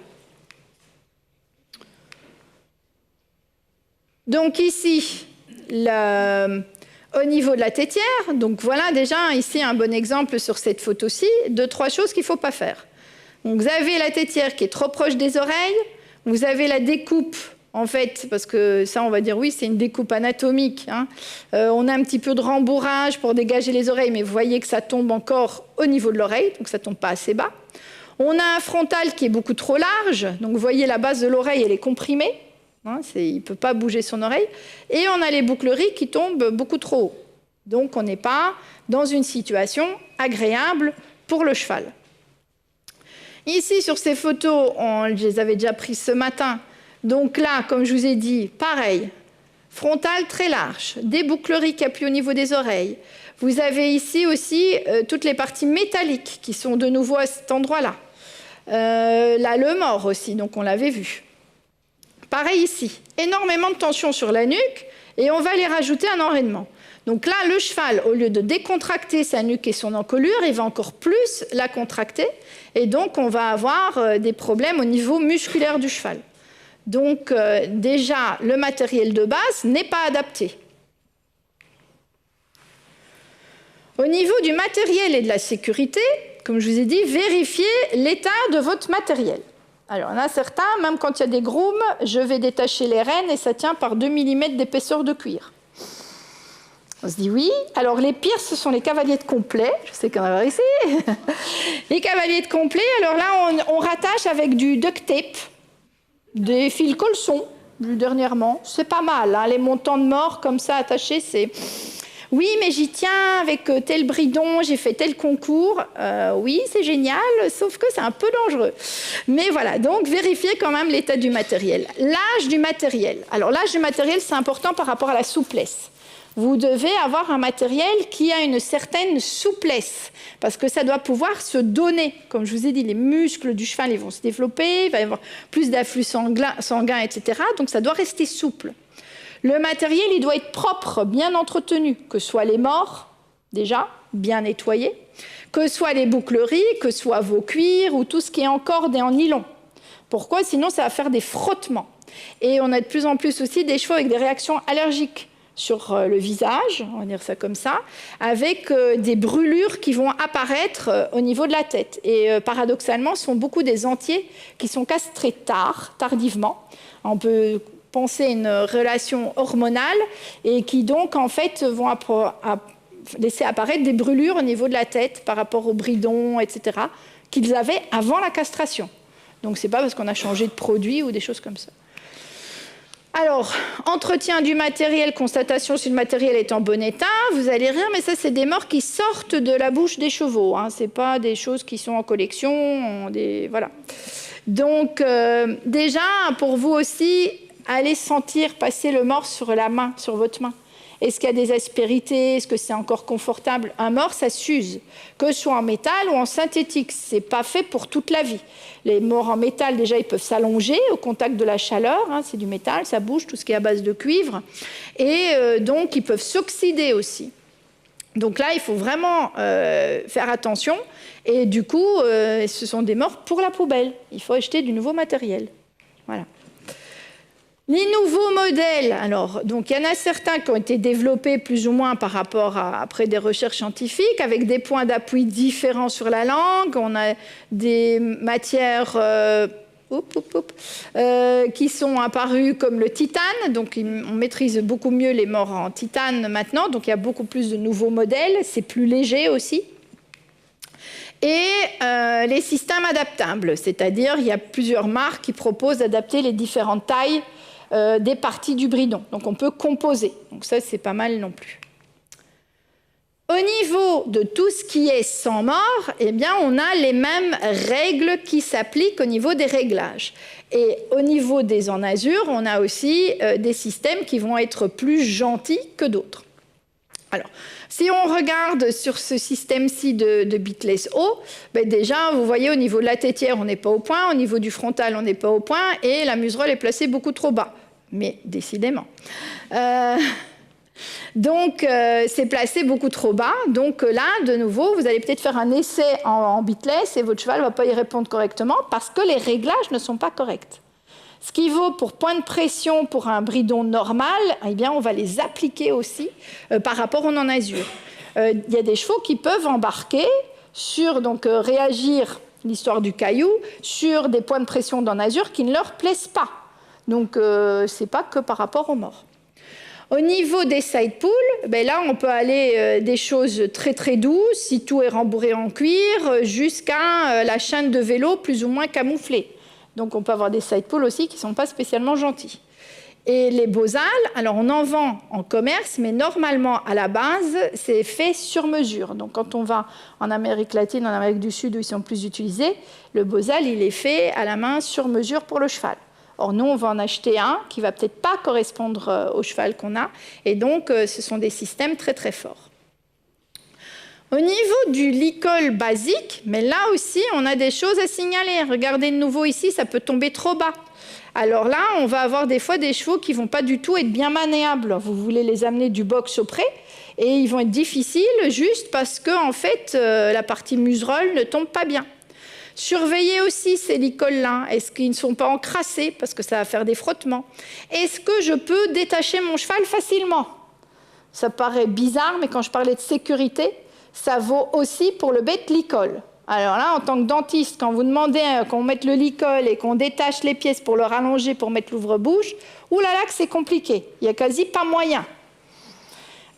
Donc ici, au niveau de la tétière, donc voilà déjà ici un bon exemple sur cette photo-ci de 3 choses qu'il ne faut pas faire. Donc vous avez la tétière qui est trop proche des oreilles, vous avez la découpe, en fait, parce que ça on va dire oui, c'est une découpe anatomique, hein. On a un petit peu de rembourrage pour dégager les oreilles, mais vous voyez que ça tombe encore au niveau de l'oreille, donc ça ne tombe pas assez bas. On a un frontal qui est beaucoup trop large, donc vous voyez la base de l'oreille, elle est comprimée. Il ne peut pas bouger son oreille. Et on a les boucleries qui tombent beaucoup trop haut. Donc, on n'est pas dans une situation agréable pour le cheval. Ici, sur ces photos, je les avais déjà prises ce matin. Donc là, comme je vous ai dit, pareil, frontal très large, des boucleries qui appuient au niveau des oreilles. Vous avez ici aussi toutes les parties métalliques qui sont de nouveau à cet endroit-là. Là, le mors aussi, donc on l'avait vu. Pareil ici, énormément de tension sur la nuque et on va les rajouter un enraînement. Donc là, le cheval, au lieu de décontracter sa nuque et son encolure, il va encore plus la contracter et donc on va avoir des problèmes au niveau musculaire du cheval. Donc déjà, le matériel de base n'est pas adapté. Au niveau du matériel et de la sécurité, comme je vous ai dit, vérifiez l'état de votre matériel. Alors, il y en a certains, même quand il y a des grooms, je vais détacher les rênes et ça tient par 2 mm d'épaisseur de cuir. On se dit oui. Alors, les pires, ce sont les cavaliers de complet. Je sais qu'on va voir ici. Les cavaliers de complet, alors là, on rattache avec du duct tape, des fils colson, dernièrement. C'est pas mal, hein. Les montants de mort comme ça attachés, c'est... Oui, mais j'y tiens avec tel bridon, j'ai fait tel concours. Oui, c'est génial, sauf que c'est un peu dangereux. Mais voilà, donc vérifiez quand même l'état du matériel. L'âge du matériel. Alors l'âge du matériel, c'est important par rapport à la souplesse. Vous devez avoir un matériel qui a une certaine souplesse, parce que ça doit pouvoir se donner. Comme je vous ai dit, les muscles du cheval ils vont se développer, il va y avoir plus d'afflux sanguin, etc. Donc ça doit rester souple. Le matériel, il doit être propre, bien entretenu, que ce soit les mors, déjà, bien nettoyés, que ce soit les boucleries, que ce soit vos cuirs ou tout ce qui est en corde et en nylon. Pourquoi? Sinon, ça va faire des frottements. Et on a de plus en plus aussi des chevaux avec des réactions allergiques sur le visage, on va dire ça comme ça, avec des brûlures qui vont apparaître au niveau de la tête. Et paradoxalement, ce sont beaucoup des entiers qui sont castrés tardivement. On peut penser à une relation hormonale et qui donc en fait vont laisser apparaître des brûlures au niveau de la tête par rapport aux bridons, etc., qu'ils avaient avant la castration. Donc ce n'est pas parce qu'on a changé de produit ou des choses comme ça. Alors, entretien du matériel, constatation si le matériel est en bon état. Vous allez rire, mais ça, c'est des morts qui sortent de la bouche des chevaux. Hein. Ce n'est pas des choses qui sont en collection. Voilà. Donc, déjà, pour vous aussi, allez sentir passer le mors sur la main, sur votre main. Est-ce qu'il y a des aspérités? Est-ce que c'est encore confortable? Un mors, ça s'use, que ce soit en métal ou en synthétique. Ce n'est pas fait pour toute la vie. Les morts en métal, déjà, ils peuvent s'allonger au contact de la chaleur. Hein, c'est du métal, ça bouge, tout ce qui est à base de cuivre. Et donc, ils peuvent s'oxyder aussi. Donc là, il faut vraiment faire attention. Et du coup, ce sont des morts pour la poubelle. Il faut acheter du nouveau matériel. Voilà. Les nouveaux modèles, alors, donc il y en a certains qui ont été développés plus ou moins par rapport après des recherches scientifiques, avec des points d'appui différents sur la langue. On a des matières qui sont apparues comme le titane, donc on maîtrise beaucoup mieux les morts en titane maintenant, donc il y a beaucoup plus de nouveaux modèles, c'est plus léger aussi. Et les systèmes adaptables, c'est-à-dire il y a plusieurs marques qui proposent d'adapter les différentes tailles des parties du bridon. Donc on peut composer. Donc ça, c'est pas mal non plus. Au niveau de tout ce qui est sans mort, eh bien, on a les mêmes règles qui s'appliquent au niveau des réglages. Et au niveau des enasures, on a aussi des systèmes qui vont être plus gentils que d'autres. Alors, si on regarde sur ce système-ci de bitless haut, ben déjà, vous voyez, au niveau de la tétière, on n'est pas au point, au niveau du frontal, on n'est pas au point, et la muserolle est placée beaucoup trop bas. Mais décidément. Donc, c'est placé beaucoup trop bas. Donc là, de nouveau, vous allez peut-être faire un essai en bitless et votre cheval ne va pas y répondre correctement parce que les réglages ne sont pas corrects. Ce qui vaut pour point de pression pour un bridon normal, eh bien, on va les appliquer aussi par rapport au non-azur. Il y a des chevaux qui peuvent embarquer sur, donc réagir, l'histoire du caillou, sur des points de pression non-azur qui ne leur plaisent pas. Donc, ce n'est pas que par rapport aux morts. Au niveau des side pools, ben là, on peut aller des choses très très douces, si tout est rembourré en cuir, jusqu'à la chaîne de vélo plus ou moins camouflée. Donc, on peut avoir des side pools aussi qui ne sont pas spécialement gentils. Et les bosales, alors on en vend en commerce, mais normalement, à la base, c'est fait sur mesure. Donc, quand on va en Amérique latine, en Amérique du Sud, où ils sont plus utilisés, le bosal, il est fait à la main sur mesure pour le cheval. Or, nous, on va en acheter un qui ne va peut-être pas correspondre au cheval qu'on a. Et donc, ce sont des systèmes très, très forts. Au niveau du licol basique, mais là aussi, on a des choses à signaler. Regardez de nouveau ici, ça peut tomber trop bas. Alors là, on va avoir des fois des chevaux qui ne vont pas du tout être bien maniables. Vous voulez les amener du box au pré et ils vont être difficiles juste parce que, en fait, la partie muserolle ne tombe pas bien. Surveillez aussi ces licols-là. Est-ce qu'ils ne sont pas encrassés parce que ça va faire des frottements? Est-ce que je peux détacher mon cheval facilement? Ça paraît bizarre, mais quand je parlais de sécurité, ça vaut aussi pour le bête licol. Alors là, en tant que dentiste, quand vous demandez qu'on mette le licol et qu'on détache les pièces pour le rallonger, pour mettre l'ouvre-bouche, oulala que c'est compliqué. Il n'y a quasi pas moyen.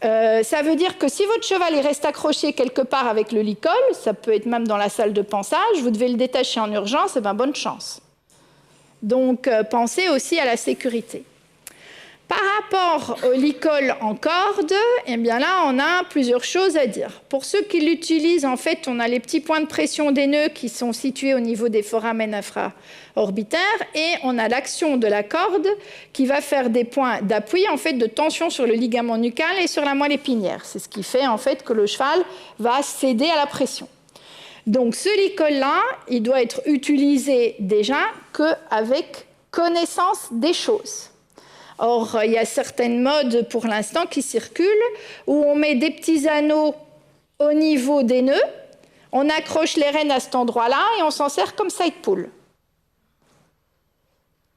Ça veut dire que si votre cheval il reste accroché quelque part avec le licol, ça peut être même dans la salle de pansage, vous devez le détacher en urgence, et bien bonne chance. Donc pensez aussi à la sécurité. Par rapport au licol en corde, eh bien là, on a plusieurs choses à dire. Pour ceux qui l'utilisent, en fait, on a les petits points de pression des nœuds qui sont situés au niveau des foramen infraorbitaires et on a l'action de la corde qui va faire des points d'appui, en fait, de tension sur le ligament nucal et sur la moelle épinière. C'est ce qui fait, en fait, que le cheval va céder à la pression. Donc, ce licol-là, il doit être utilisé déjà qu'avec connaissance des choses. Or, il y a certaines modes pour l'instant qui circulent où on met des petits anneaux au niveau des nœuds, on accroche les rênes à cet endroit-là et on s'en sert comme side pull.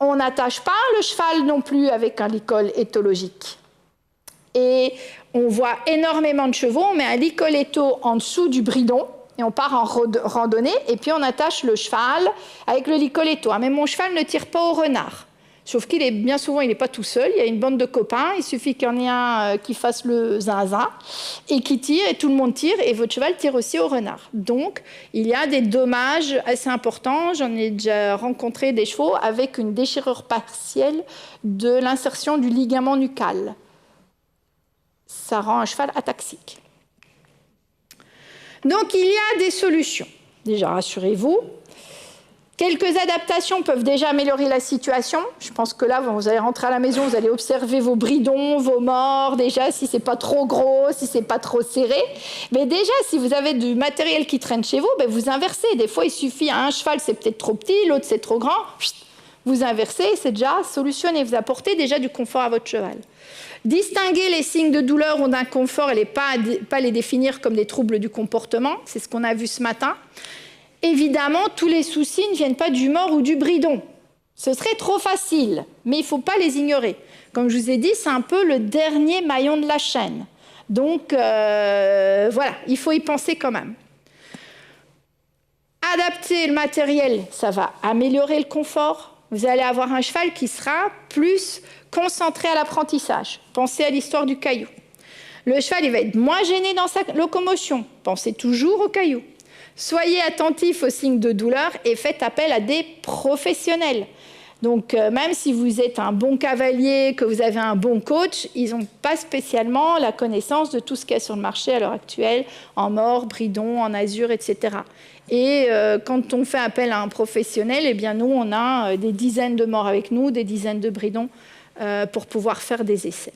On n'attache pas le cheval non plus avec un licol éthologique. Et on voit énormément de chevaux, on met un licol étho en dessous du bridon, et on part en randonnée, et puis on attache le cheval avec le licol étho. Mais mon cheval ne tire pas au renard. Sauf qu'il est bien souvent, il n'est pas tout seul, il y a une bande de copains, il suffit qu'il y en ait un qui fasse le zinzin et qui tire, et tout le monde tire, et votre cheval tire aussi au renard. Donc, il y a des dommages assez importants. J'en ai déjà rencontré des chevaux avec une déchirure partielle de l'insertion du ligament nucal. Ça rend un cheval ataxique. Donc, il y a des solutions. Déjà, rassurez-vous. Quelques adaptations peuvent déjà améliorer la situation. Je pense que là, vous allez rentrer à la maison, vous allez observer vos bridons, vos morts, déjà, si c'est pas trop gros, si c'est pas trop serré. Mais déjà, si vous avez du matériel qui traîne chez vous, ben vous inversez. Des fois, il suffit à un cheval, c'est peut-être trop petit, l'autre, c'est trop grand. Vous inversez, c'est déjà solutionné. Vous apportez déjà du confort à votre cheval. Distinguer les signes de douleur ou d'inconfort et pas les définir comme des troubles du comportement. C'est ce qu'on a vu ce matin. Évidemment, tous les soucis ne viennent pas du mors ou du bridon. Ce serait trop facile, mais il ne faut pas les ignorer. Comme je vous ai dit, c'est un peu le dernier maillon de la chaîne. Donc, voilà, il faut y penser quand même. Adapter le matériel, ça va améliorer le confort. Vous allez avoir un cheval qui sera plus concentré à l'apprentissage. Pensez à l'histoire du caillou. Le cheval, il va être moins gêné dans sa locomotion. Pensez toujours au caillou. Soyez attentifs aux signes de douleur et faites appel à des professionnels. Donc, même si vous êtes un bon cavalier, que vous avez un bon coach, ils n'ont pas spécialement la connaissance de tout ce qu'il y a sur le marché à l'heure actuelle, en mors, bridon, en azur, etc. Et quand on fait appel à un professionnel, eh bien, nous, on a des dizaines de morts avec nous, des dizaines de bridons pour pouvoir faire des essais.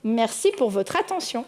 Merci pour votre attention.